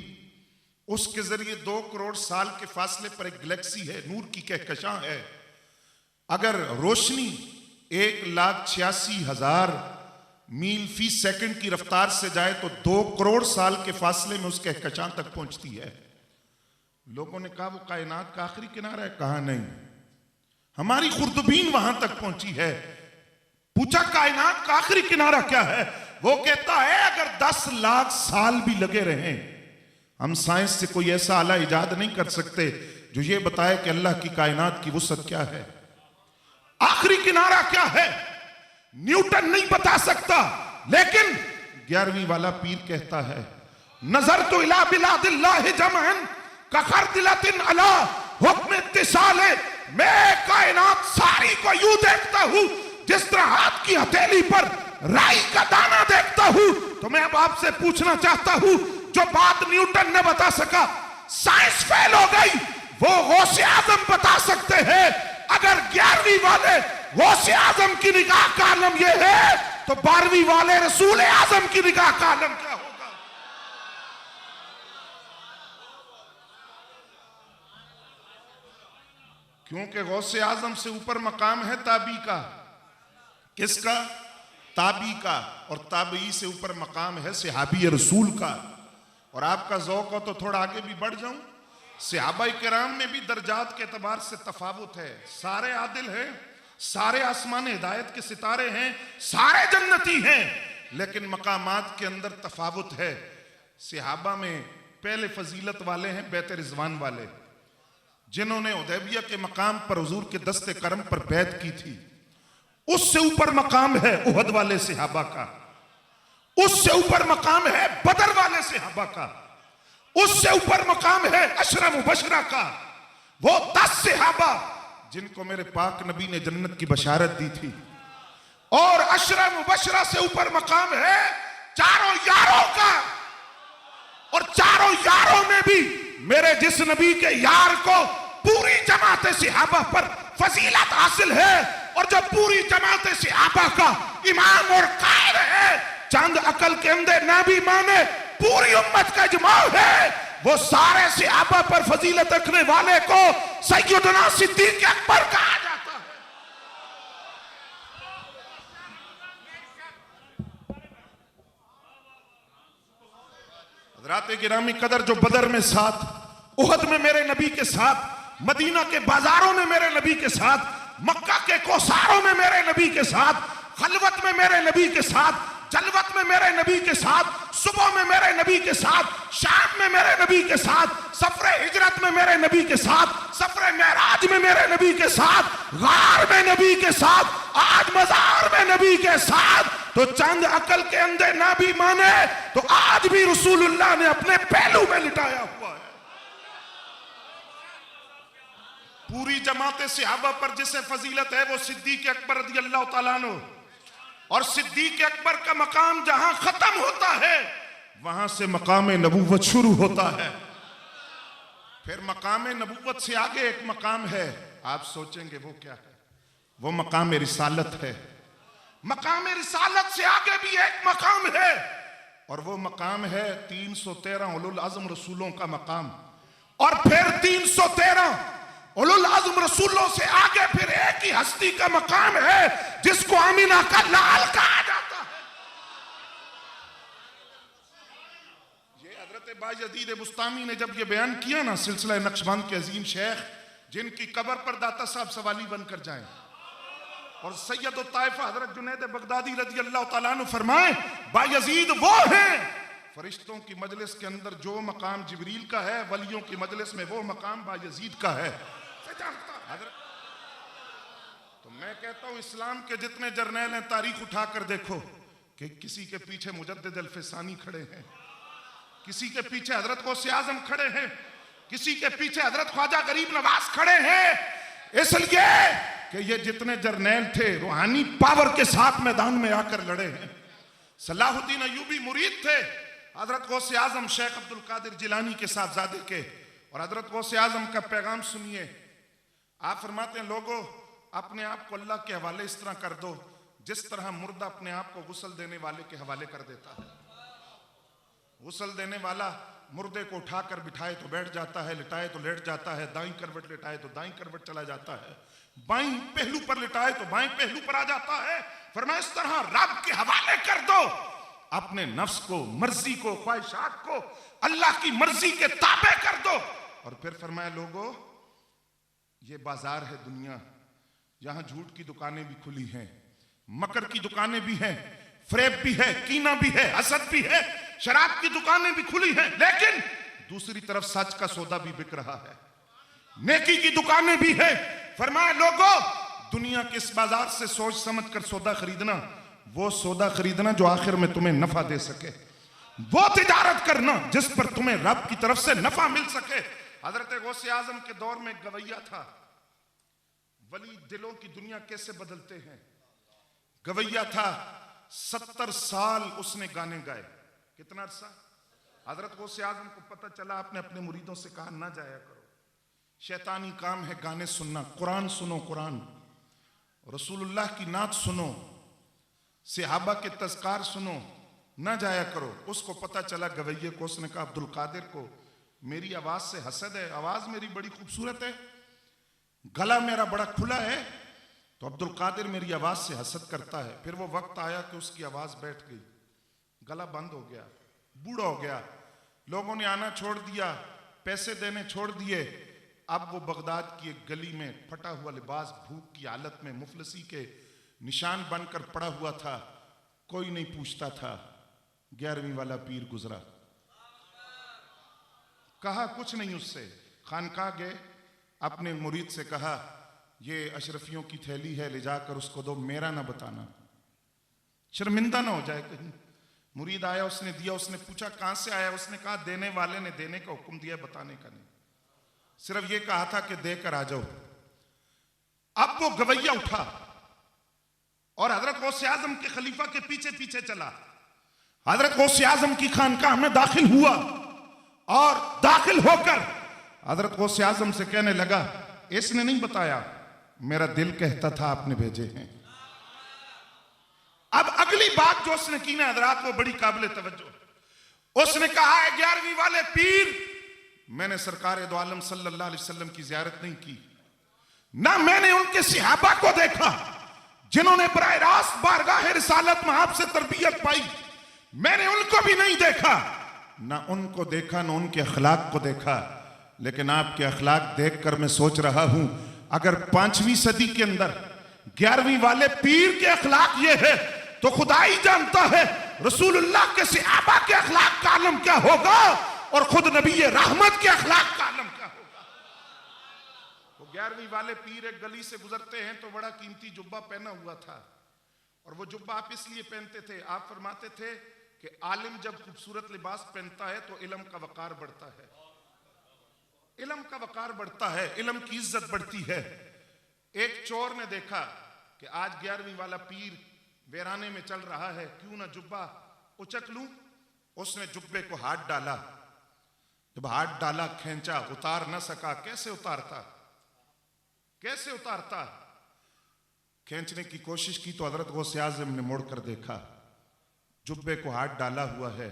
उसके जरिए 2 करोड़ साल के फासले पर एक गैलेक्सी है, नूर की कहकशां है। अगर रोशनी 1,86,000 मील फी सेकंड की रफ्तार से जाए तो 2 करोड़ साल के फासले में उस कहकशां तक पहुंचती है। लोगों ने कहा वो कायनात का आखिरी किनारा है, कहा नहीं, हमारी खुर्दबीन वहां तक पहुंची है। पूछा कायनात का आखिरी किनारा क्या है, वो कहता है अगर 10 लाख साल भी लगे रहे, हम साइंस से कोई ऐसा आला इजाद नहीं कर सकते जो ये बताए कि अल्लाह की कायनात की वुसअत क्या है, आखिरी किनारा क्या है। न्यूटन नहीं बता सकता, लेकिन 11वीं वाला पीर कहता है नजर तो इला बिलादिल्लाहि जमअन का खरदिलतिन अला हुक्म इत्तिसाले, मैं कायनात सारी को यूं देखता हूं जिस तरह हाथ की हथेली पर राई का दाना देखता हूं। तो मैं अब आपसे पूछना चाहता हूं, जो बात न्यूटन ने बता सका, साइंस फेल हो गई, वो गौसे आजम बता सकते हैं। अगर 11वीं वाले गौसे आजम की निगाह का आलम यह है, तो 12वीं वाले रसूल आजम की निगाह का आलम क्या होगा। क्योंकि गौसे आजम से ऊपर मकाम है ताबी का। किसका? ताबी का। और ताबी से ऊपर मकाम है सहाबी रसूल का। और आपका ज़ौक़ हो तो थोड़ा आगे भी बढ़ जाऊं, सहाबाए किराम में भी दर्जात के एतबार से तफावुत है। सारे आदिल हैं, सारे आसमान हिदायत के सितारे हैं, सारे जन्नती हैं, लेकिन मकामात के अंदर तफावुत है। सहाबा में पहले फजीलत वाले हैं बैत रिजवान वाले, जिन्होंने हुदैबिया के मकाम पर हुजूर के दस्ते करम पर बैत की थी। उससे ऊपर मकाम है उहद वाले सहाबा का, उससे ऊपर मकाम है बदर वाले सहाबा का, उससे ऊपर मकाम है अशरा मुबशरा का। वो 10 सहाबा जिनको मेरे पाक नबी ने जन्नत की बशारत दी थी। और अशरा मुबशरा से ऊपर मकाम है चारों यारों का। और चारों यारों में भी मेरे जिस नबी के यार को पूरी जमात सहाबा पर फजीलत हासिल है, और जब पूरी जमात सहाबा का इमाम और कायद है, चंद अकल के अंदर ना भी माने, पूरी उम्मत का इजमाउ है, वो सारे सहाबा पर फजीलत रखने वाले को सैयदना सिद्दीक अकबर कहा जाता है। हज़रात गिरामी कदर जो बदर में साथ, उहद में मेरे नबी के साथ, मदीना के बाजारों में मेरे नबी के साथ, मक्का के कोसारों में मेरे नबी के साथ, खलवत में मेरे नबी के साथ, जलवत में मेरे नबी के साथ, सुबह में मेरे नबी के साथ, शाम में मेरे नबी के साथ, सफरे हिजरत में मेरे नबी के साथ, सफरे मेराज में मेरे नबी के साथ, गार में नबी के साथ, आज मजार में नबी के साथ। तो चंद अकल के अंदर ना भी माने तो आज भी रसूलुल्लाह ने अपने पहलू में लिटाया हुआ है। पूरी जमात सहाबा पर जिसे फजीलत है वो सिद्दीक अकबर रज़ी अल्लाह तआला अन्हु। और सिद्दीक अकबर का मकाम जहां खत्म होता है वहां से मकाम नबूवत शुरू होता है। फिर मकाम नबूवत से आगे एक मकाम है, आप सोचेंगे वो क्या है, वो मकाम रिसालत है। मकाम रिसालत से आगे भी एक मकाम है, और वो मकाम है 313 उलुल आज़म रसूलों का मकाम। और फिर 313 उलुल आज़म रसूलों से आगे फिर एक ही हस्ती का मकाम है जिसको आमीना का लाल कहा जाता है। ये हजरत बायजीद बुस्तामी ने जब ये बयान किया ना, सिलसिला नक्शबंद के अजीम शेख जिनकी कब्र पर दाता साहब सवाली बनकर जाएं, और सैयद ताइफा हजरत जुनैद बगदादी रजी अल्लाह तआला अन्हु फरमाए बायजीद वो हैं फरिश्तों की मजलिस के अंदर जो मकाम जिब्रील का है, वलियों की मजलिस में वो मकाम बायजीद का है। तो मैं कहता हूं इस्लाम के जितने जर्नैल हैं तारीख उठाकर देखो कि किसी के पीछे मुजद्दिद अल-फिसानी खड़े हैं, किसी के पीछे हजरत गौसे आजम खड़े हैं, किसी के पीछे हजरत ख्वाजा गरीब नवाज खड़े हैं। इसलिए कि ये जितने जर्नैल थे रूहानी पावर के साथ मैदान में आकर लड़े हैं। सलाहुद्दीन अय्यूबी मुरीद थे हजरत गौसे आजम शेख अब्दुल कादिर जिलानी के साहबजादे के, और हजरत गौसे आजम का पैगाम सुनिए। आप फरमाते हैं लोगों अपने आप को अल्लाह के हवाले इस तरह कर दो जिस तरह मुर्दा अपने आप को गुस्ल देने वाले के हवाले कर देता है। गुस्ल देने वाला मुर्दे को उठाकर बिठाए तो बैठ जाता है, लिटाए तो लेट जाता है, दाईं करवट लिटाए तो दाईं करवट चला जाता है, बाईं पहलू पर लिटाए तो बाईं पहलू पर आ जाता है। फरमाया इस तरह रब के हवाले कर दो अपने नफ्स को, मर्जी को, ख्वाहिशात को, अल्लाह की मर्जी के ताबे कर दो। और फिर फरमाया लोगों ये बाजार है दुनिया, यहां झूठ की दुकानें भी खुली हैं, मकर की दुकानें भी हैं, फरेब भी है, कीना भी है, हसद भी है, शराब की दुकानें भी खुली हैं, लेकिन दूसरी तरफ सच का सौदा भी बिक रहा है, नेकी की दुकानें भी है। फरमाया लोगों दुनिया के इस बाजार से सोच समझ कर सौदा खरीदना, वो सौदा खरीदना जो आखिर में तुम्हें नफा दे सके, वो तिजारत करना जिस पर तुम्हें रब की तरफ से नफा मिल सके। हजरत गौसे आजम के दौर में गवैया था, वली दिलों की दुनिया कैसे बदलते हैं। गवैया था, 70 साल उसने गाने गाए। कितना अरसा? हजरत गौसे आजम को पता चला, आपने अपने मुरीदों से कहा ना जाया करो, शैतानी काम है गाने सुनना, कुरान सुनो, कुरान रसूलुल्लाह की नात सुनो, सहाबा के तज़कार सुनो, ना जाया करो। उसको पता चला गवैये को, उसने कहा अब्दुल कादिर को मेरी आवाज से हसद है, आवाज मेरी बड़ी खूबसूरत है, गला मेरा बड़ा खुला है, तो अब्दुल कादिर मेरी आवाज से हसद करता है। फिर वो वक्त आया कि उसकी आवाज बैठ गई, गला बंद हो गया, बूढ़ा हो गया, लोगों ने आना छोड़ दिया, पैसे देने छोड़ दिए। अब वो बगदाद की एक गली में फटा हुआ लिबास, भूख की हालत में मुफलसी के निशान बनकर पड़ा हुआ था, कोई नहीं पूछता था। 11वीं वाला पीर गुजरा, कहा कुछ नहीं उससे, खानकाह गए, अपने मुरीद से कहा ये अशरफियों की थैली है, ले जाकर उसको दो, मेरा ना बताना, शर्मिंदा ना हो जाए कहीं। मुरीद आया, उसने दिया, उसने पूछा कहां से आया, उसने कहा देने वाले ने देने का हुक्म दिया, बताने का नहीं, सिर्फ ये कहा था कि देकर आ जाओ। अब वो गवैया उठा और हजरत गौसे आजम के खलीफा के पीछे पीछे चला, हजरत गौसे आजम की खानकाह में दाखिल हुआ, और दाखिल होकर हजरत गौसे आजम से कहने लगा इसने नहीं बताया, मेरा दिल कहता था आपने भेजे हैं। अब अगली बात जो उसने की ना हजरात, वो बड़ी काबिल तवज्जो। उसने कहा है 11वीं वाले पीर, मैंने सरकार दो आलम सल्लल्लाहु अलैहि वसल्लम की जियारत नहीं की, ना मैंने उनके सहाबा को देखा जिन्होंने बराह रास्त बारगाह रिसालत में आपसे तरबियत पाई, मैंने उनको भी नहीं देखा, ना उनको देखा, ना उनके अखलाक को देखा। लेकिन आपके अखलाक देखकर मैं सोच रहा हूं, अगर 5वीं सदी के अंदर 11वीं वाले पीर के अखलाक ये है, तो खुदा ही जानता है रसूलुल्लाह के सहाबा के अखलाक का आलम क्या होगा, और खुद नबी रहमत के अखलाक का आलम क्या होगा। वो 11वीं वाले पीर एक गली से गुजरते हैं तो बड़ा कीमती जुब्बा पहना हुआ था, और वो जुब्बा आप इसलिए पहनते थे, आप फरमाते थे कि आलिम जब खूबसूरत लिबास पहनता है तो इल्म का वकार बढ़ता है, इल्म का वकार बढ़ता है, इल्म की इज्जत बढ़ती है। एक चोर ने देखा कि आज 11वीं वाला पीर वीराने में चल रहा है, क्यों ना जुब्बा उचक लूं। उसने जुब्बे को हाथ डाला, जब हाथ डाला खींचा, उतार ना सका। कैसे उतारता, कैसे उतारता? खींचने की कोशिश की तो हजरत गौसे आज़म ने मुड़कर देखा, जुब्बे को हाथ डाला हुआ है।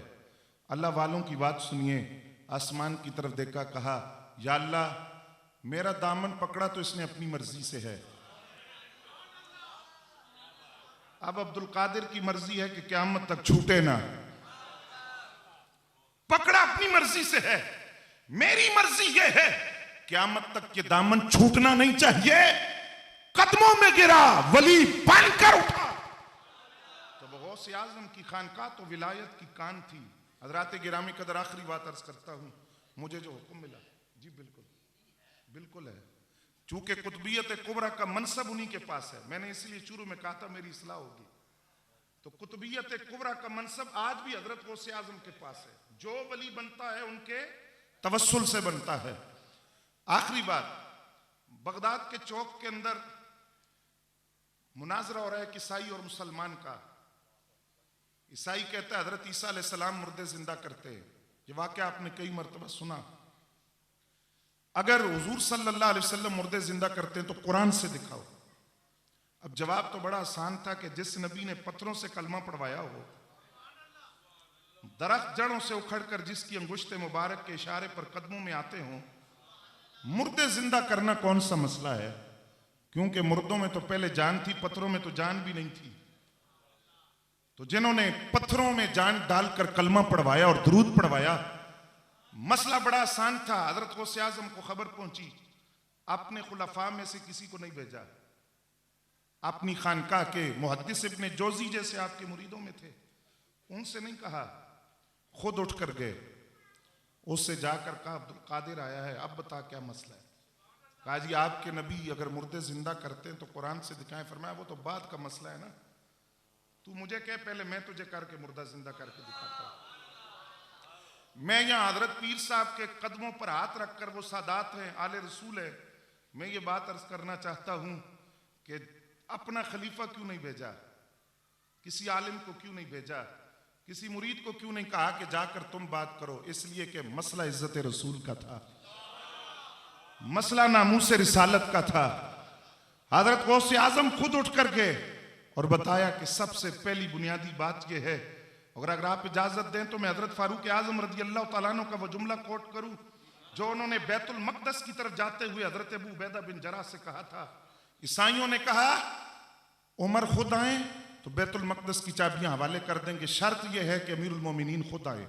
अल्लाह वालों की बात सुनिए, आसमान की तरफ देखा, कहा या अल्लाह मेरा दामन पकड़ा तो इसने अपनी मर्जी से है, अब अब्दुल कादिर की मर्जी है कि क़यामत तक छूटे ना। पकड़ा अपनी मर्जी से है, मेरी मर्जी यह है क़यामत तक के दामन छूटना नहीं चाहिए। कदमों में गिरा, वली बनकर उठा। तो गौसे आजम की खानका तो विलायत की कान थी। हजरात गिरामी कदर आखिरी बात अर्ज करता हूं, मुझे जो हुक्म मिला, जी बिल्कुल बिल्कुल है, चूंकि कुतुबियत कुबरा का मनसब उन्हीं के पास है। मैंने इसलिए शुरू में कहा था मेरी इस्लाह होगी। तो कुतुबियत कुबरा का मनसब आज भी हजरत गौसे आजम के पास है। जो वली बनता है उनके तवस्सुल से बनता है। आखिरी बात, बगदाद के चौक के अंदर मुनाजरा हो रहा है ईसाई और मुसलमान का। ईसाई कहता है हजरत ईसा अलैहिस्सलाम मुर्दे जिंदा करते हैं। ये वाकया आपने कई मरतबा सुना। अगर हुजूर सल्लल्लाहु अलैहि वसल्लम मुर्दे जिंदा करते हैं तो कुरान से दिखाओ। अब जवाब तो बड़ा आसान था कि जिस नबी ने पत्थरों से कलमा पढ़वाया हो, दरख्त जड़ों से उखड़कर जिसकी अंगुश्ते मुबारक के इशारे पर कदमों में आते हों, मुर्दे जिंदा करना कौन सा मसला है? क्योंकि मुर्दों में तो पहले जान थी, पत्थरों में तो जान भी नहीं थी। तो जिन्होंने पत्थरों में जान डालकर कलमा पढ़वाया और दुरूद पढ़वाया, मसला बड़ा आसान था। हजरत गौसे आजम को खबर पहुंची, अपने खुलफा में से किसी को नहीं भेजा, अपनी खानकाह के मुहद्दिस इब्ने जोजी जैसे आपके मुरीदों में थे, उनसे नहीं कहा, खुद उठ कर गए। उससे जाकर कहा अब्दुल कादिर आया है, अब बता क्या मसला है। कहा जी आपके नबी अगर मुर्दे जिंदा करते हैं तो कुरान से दिखाएं। फरमाया वो तो बात का मसला है ना, तू मुझे कह पहले, मैं तुझे करके मुर्दा जिंदा करके दिखाता हूं। मैं यहां हजरत पीर साहब के कदमों पर हाथ रखकर, वो सादात हैं, आले रसूल है, मैं ये बात अर्ज करना चाहता हूं कि अपना खलीफा क्यों नहीं भेजा, किसी आलिम को क्यों नहीं भेजा, किसी मुरीद को क्यों नहीं कहा कि जाकर तुम बात करो? इसलिए कि मसला इज्जत रसूल का था, मसला नामूस रिसालत का था। हजरत गौसे आजम खुद उठ कर गए और बताया कि सबसे पहली बुनियादी बात यह है, अगर आप इजाजत दें तो मैं हजरत फारूक आजम रजी अल्लाह तआला अन्हु का वो जुमला कोट करूं जो उन्होंने बैतुल मक़दस की तरफ जाते हुए हजरत अबू उबैदा बिन जराह से कहा था। ईसाइयों ने कहा उमर खुद आए तो बैतुल मक़दस की चाबियां हवाले कर देंगे, शर्त यह है कि अमीरुल मोमिनीन खुद आए,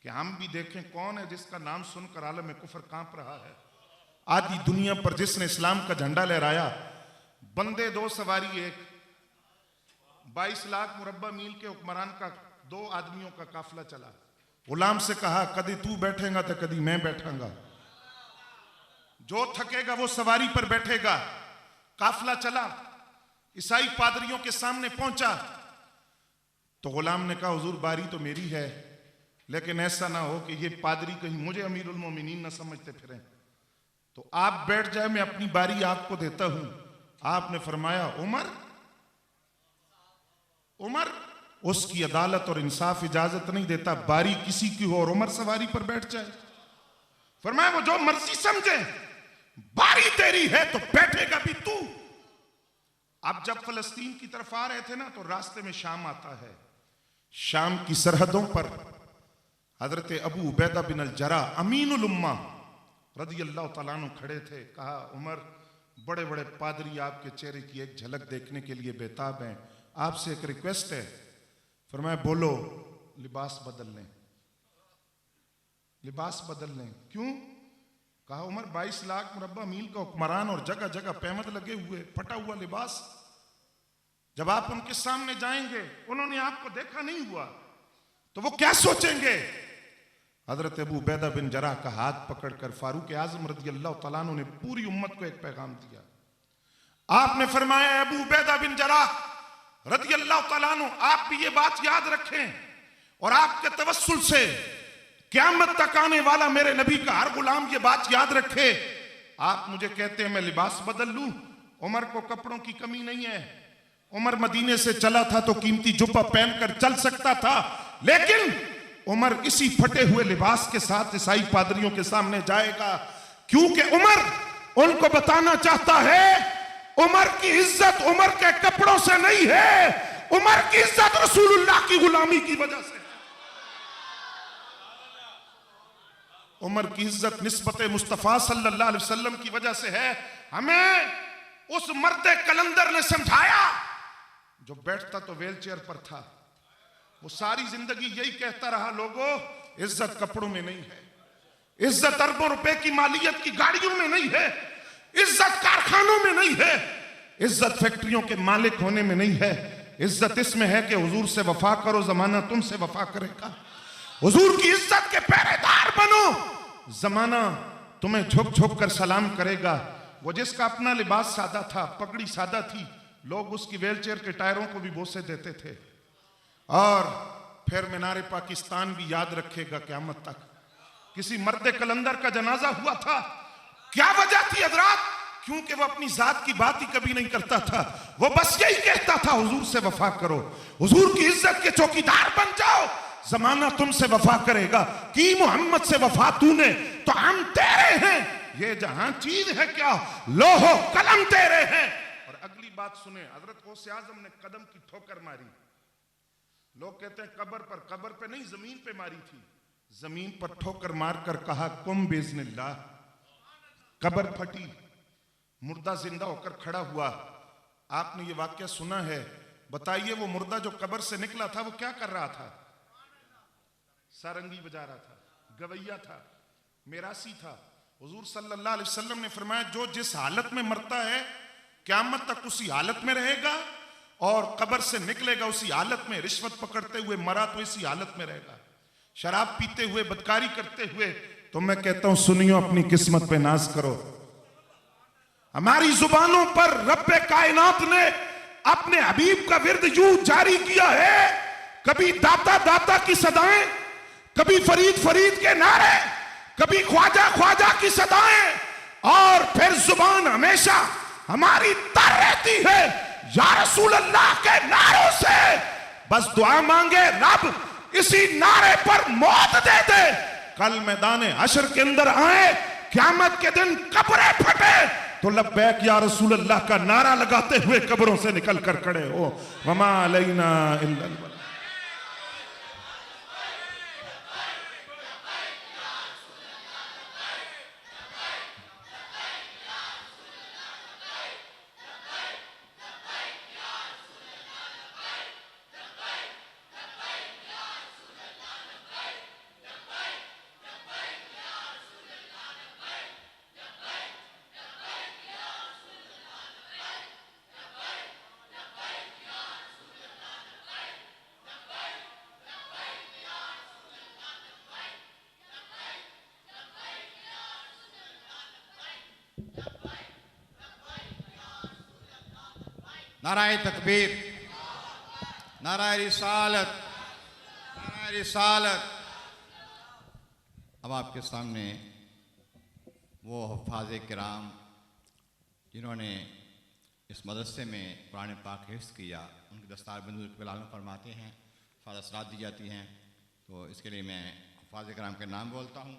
कि हम भी देखें कौन है जिसका नाम सुनकर आलम में कुफर कांप रहा है। आधी दुनिया पर जिसने इस्लाम का झंडा लहराया, बंदे दो सवारी एक, 22 लाख मुरब्बा मील के हुक्मरान का 2 आदमियों का काफिला चला। गुलाम से कहा कभी तू बैठेगा तो कभी मैं बैठांगा, जो थकेगा वो सवारी पर बैठेगा। काफिला चला, ईसाई पादरियों के सामने पहुंचा तो गुलाम ने कहा हुजूर बारी तो मेरी है, लेकिन ऐसा ना हो कि ये पादरी कहीं मुझे अमीरुल मोमिनीन ना समझते फिरें, तो आप बैठ जाए, मैं अपनी बारी आपको देता हूं। आपने फरमाया उमर, उमर उसकी अदालत और इंसाफ इजाजत नहीं देता बारी किसी की हो और उमर सवारी पर बैठ जाए। फरमाया वो जो मर्जी समझे, बारी तेरी है तो बैठेगा भी तू। अब जब फलस्तीन की तरफ आ रहे थे ना, तो रास्ते में शाम आता है। शाम की सरहदों पर हजरत अबू उबैदा बिन अल जराह अमीनुल उम्मा रज़ी अल्लाह तआला अन्हु खड़े थे। कहा उमर, बड़े बड़े पादरी आपके चेहरे की एक झलक देखने के लिए बेताब हैं, आपसे एक रिक्वेस्ट है। फरमाया बोलो। लिबास बदल लें, लिबास बदल लें। क्यों? कहा उमर 22 लाख मुरब्बा मील का हुक्मरान और जगह जगह पैमद लगे हुए, फटा हुआ लिबास, जब आप उनके सामने जाएंगे, उन्होंने आपको देखा नहीं हुआ तो वो क्या सोचेंगे? हजरत अबू उबैदा बिन जराह का हाथ पकड़कर फारूक आजम रज़ी अल्लाह तआला अन्हु ने पूरी उम्मत को एक पैगाम दिया। आपने फरमाया अबू उबैदा बिन जराह रज़ी अल्लाह तआला अन्हु, आप भी ये बात याद रखें और आपके तवस्सुल से क़यामत तक आने वाला मेरे नबी का हर गुलाम ये बात याद रखे। आप मुझे कहते हैं मैं लिबास बदल लूं, उमर को कपड़ों की कमी नहीं है, उमर मदीने से चला था तो कीमती जुब्बा पहनकर चल सकता था, लेकिन उमर इसी फटे हुए लिबास के साथ ईसाई पादरियों के सामने जाएगा, क्योंकि उमर उनको बताना चाहता है उमर की इज्जत उमर के कपड़ों से नहीं है, उमर की इज्जत रसूलुल्लाह की गुलामी की वजह से। उमर की इज्जत निस्बत मुस्तफ़ा सल्लल्लाहु अलैहि वसल्लम की वजह से है। हमें उस मर्द कलंदर ने समझाया जो बैठता तो व्हील चेयर पर था। वो सारी जिंदगी यही कहता रहा, लोगों इज्जत कपड़ों में नहीं है, इज्जत अरबों रुपए की मालियत की गाड़ियों में नहीं है, इज्जत कारखानों में नहीं है, इज्जत फैक्ट्रियों के मालिक होने में नहीं है। इज्जत इसमें है कि हुजूर से वफा करो, जमाना तुमसे वफा करेगा। हुजूर की इज्जत के पहरेदार बनो, जमाना तुम्हें झुक झुक कर सलाम करेगा। वो जिसका अपना लिबास सादा था, पगड़ी सादा थी, लोग उसकी व्हीलचेयर के टायरों को भी बोसे देते थे। और फिर मीनार पाकिस्तान भी याद रखेगा क़यामत तक। किसी मर्द कलंदर का जनाजा हुआ था, क्या वजह थी हजरात? क्योंकि वो अपनी जात की बात ही कभी नहीं करता था। वो बस यही कहता था, हुजूर से वफा करो, हुजूर की इज्जत के चौकीदार बन जाओ, जमाना तुमसे वफा करेगा। कि मोहम्मद से वफा तूने तो हम तेरे हैं, ये जहां चीज है क्या, लोहो कलम तेरे हैं। और अगली बात सुने, हजरत गौसे आजम ने कदम की ठोकर मारी। लोग कहते हैं कब्र पे नहीं, जमीन पे मारी थी। जमीन पर ठोकर मारकर कहा कुम बिइज़्निल्लाह। कब्र फटी, मुर्दा जिंदा होकर खड़ा हुआ। आपने ये वाक्य सुना है, बताइए वो मुर्दा जो कब्र से निकला था वो क्या कर रहा था? सारंगी बजा रहा था, गवैया था, मेरासी था। हुजूर सल्लल्लाहु अलैहि वसल्लम ने फरमाया जो जिस हालत में मरता है क़यामत तक उसी हालत में रहेगा, और कब्र से निकलेगा उसी हालत में। रिश्वत पकड़ते हुए मरा तो इसी हालत में रहेगा, शराब पीते हुए, बदकारी करते हुए। तो मैं कहता हूं सुनियो, अपनी किस्मत पे नाज करो। हमारी जुबानों पर रब्बे कायनात ने अपने हबीब का विर्द यूं जारी किया है, कभी दाता दाता की सदाएं, कभी फरीद फरीद के नारे, कभी ख्वाजा ख्वाजा की सदाएं, और फिर जुबान हमेशा हमारी तर रहती है या रसूल अल्लाह के नारों से। बस दुआ मांगे रब इसी नारे पर मौत दे दे, कल मैदान हशर के अंदर आए, क़यामत के दिन कब्रें फटे तो लब्बैक या रसूल अल्लाह का नारा लगाते हुए कब्रों से निकल कर खड़े हो। वमा अलैना इल्लल बलाग। नाराए तकबीर, नाराए रिसालत, नाराए रिसालत। अब आपके सामने वो हफ़ाज़े किराम जिन्होंने इस मदरसे में कुरान पाक हिफ्ज़ किया, उनकी दस्तारबंदी पे लालन फरमाते हैं, फ़ाज़ दी जाती हैं। तो इसके लिए मैं हफ़ाज़े किराम के नाम बोलता हूँ,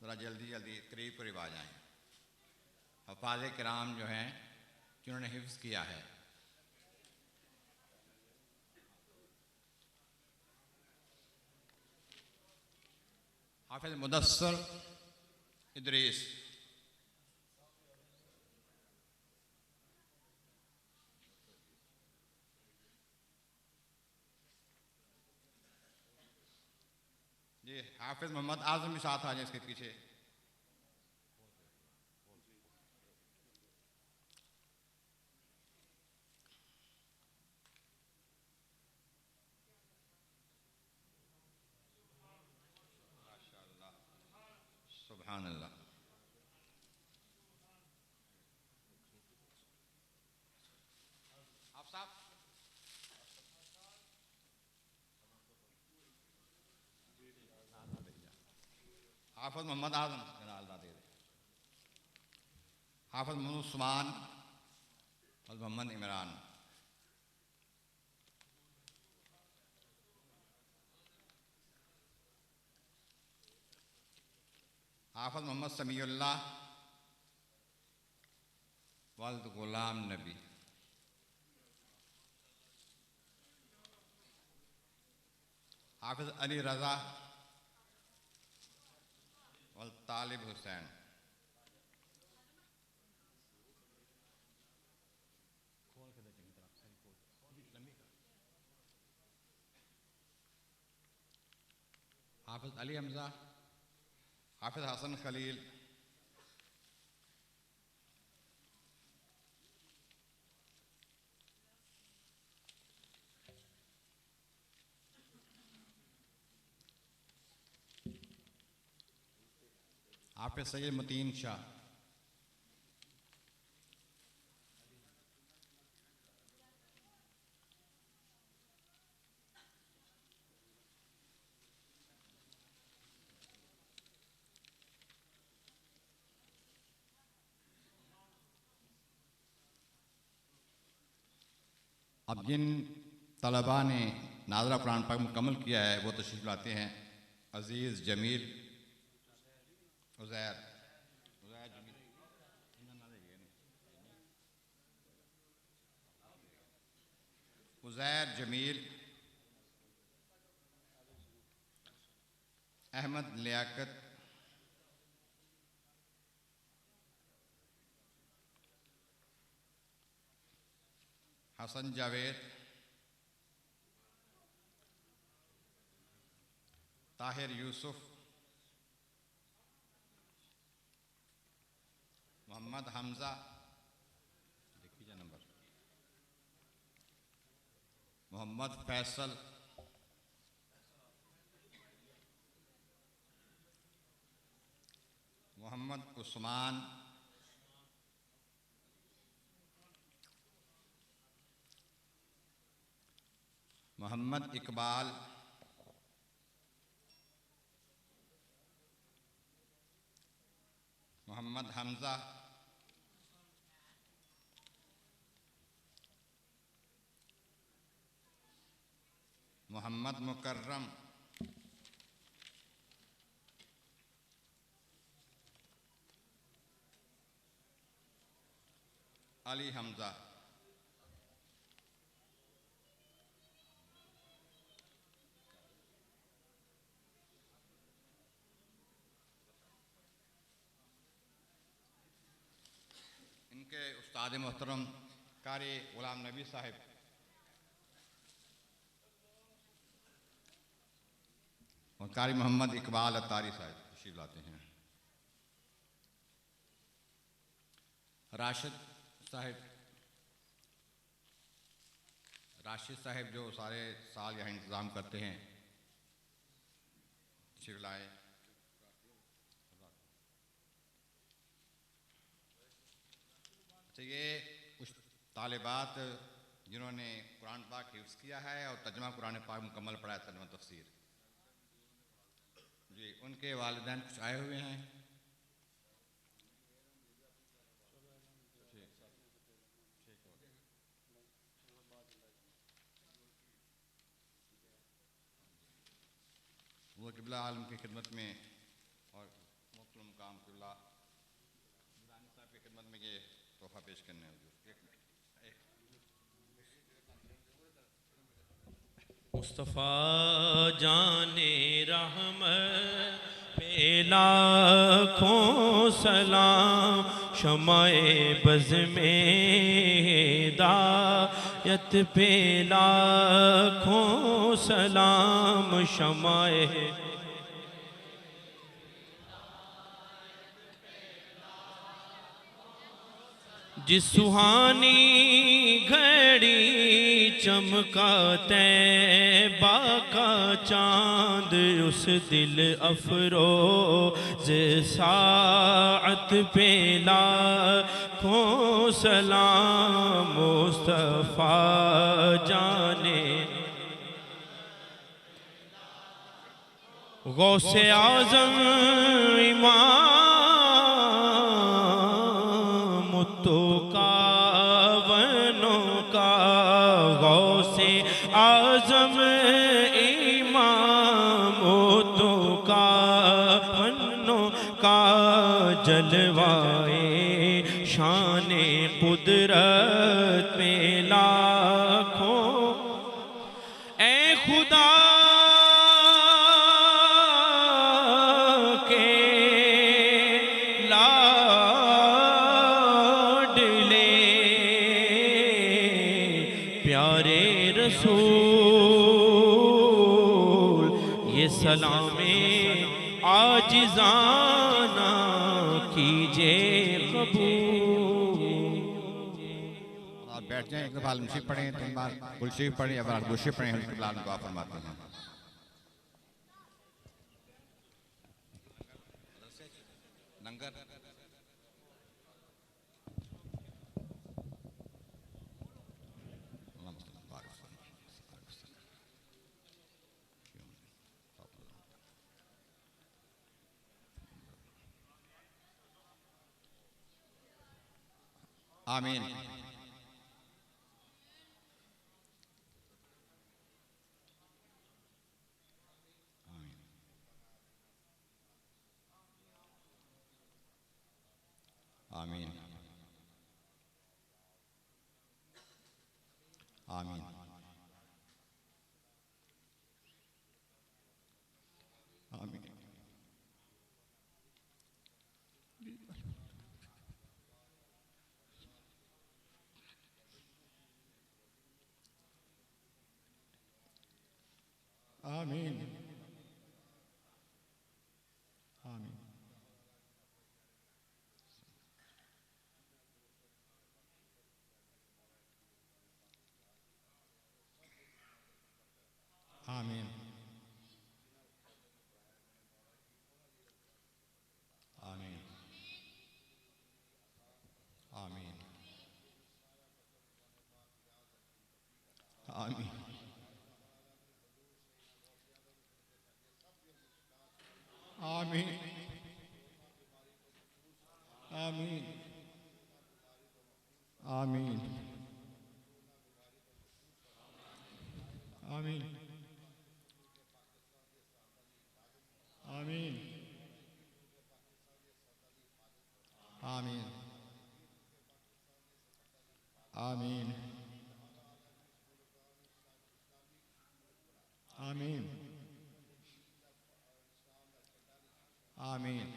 ज़रा जल्दी जल्दी करीब करीब आ जाएँ। हफ़ाज़े किराम जो हैं जिन्होंने हिफ्ज़ किया है, हाफिज़ मुदस्सर इदरीस, जी हाफिज़ मोहम्मद आज़म भी साथ आ जाए इसके पीछे। सुभान अल्लाह। आप साहब हाफिज़ मोहम्मद आज़म दे दे, हाफिज़ मोहम्मद उस्मान, मोहम्मद इमरान, हाफिज़ मोहम्मद समीउल्लाह वल्द गुलाम नबी, हाफिज़ अली रज़ा वल तालिब हुसैन। हाफिज अली हमजा, हाफिज हसन खलील, हाफिज सैयद मतीन शाह, अब जिन तलबा ने नाज़रा कुरान पाक मुकम्मल किया है वो तशरीफ़ लाते हैं। अज़ीज़ जमील उज़ैर जमील, अहमद लियाकत, हसन जावेद, ताहिर यूसुफ, मोहम्मद हमजा, देखिए नंबर, मोहम्मद फैसल, मोहम्मद उस्मान, मोहम्मद इकबाल, मोहम्मद हमजा, मोहम्मद मुकर्रम, अली हमजा। इनके उस्ताद मोहतरम कारी गुलाम नबी साहिब और कारी मोहम्मद इकबाल अत्तारी साहिब तशरीफ लाते हैं। राशिद साहिब जो सारे साल यहाँ इंतज़ाम करते हैं तशरीफ लाए। ये कुछ तालिबात जिन्होंने कुरान पाक हिफ्ज़ किया है और तर्जुमा कुरान पाक मुकम्मल पढ़ा है, तर्जुमा तफसीर जी, उनके वालिदैन कुछ आए हुए हैं। वो क़िबला आलम की खिदमत में और मोहतरम मुकाम क़िबला दुरानी साहब की खिदमत में ये तोहफ़ा पेश करने हैं। मुस्तफ़ा जाने रहमत पे लाखों सलाम, शमाए बज़ में हिदायत पे लाखों सलाम, शमाए जिस सुहानी घड़ी चमका तैबा का चांद, उस दिल अफरोज़ साअत पे लाखों सलाम, मुस्तफ़ा जाने गौसे आज़म इमाम तो कावनों का, गौसे आज़म इमाम तो कावनों का, जलवाए शाने कुदरत पे लाखों। ए खुदा के सलामे आजिज़ाना कीजिए कबूल। आप बैठ जाएं, एक दफ़ा मुशीफ पढ़ें, 3 बार गुलशीफ पढ़ें या बार गुलशीफ पढ़ें, हम दुआ फरमाते हैं। लंगर आमीन। आमीन आमीन आमीन आमीन आमीन आमीन आमीन आमीन आमीन आमीन आमीन आमीन आमीन आमीन आमीन आमीन आमीन आमीन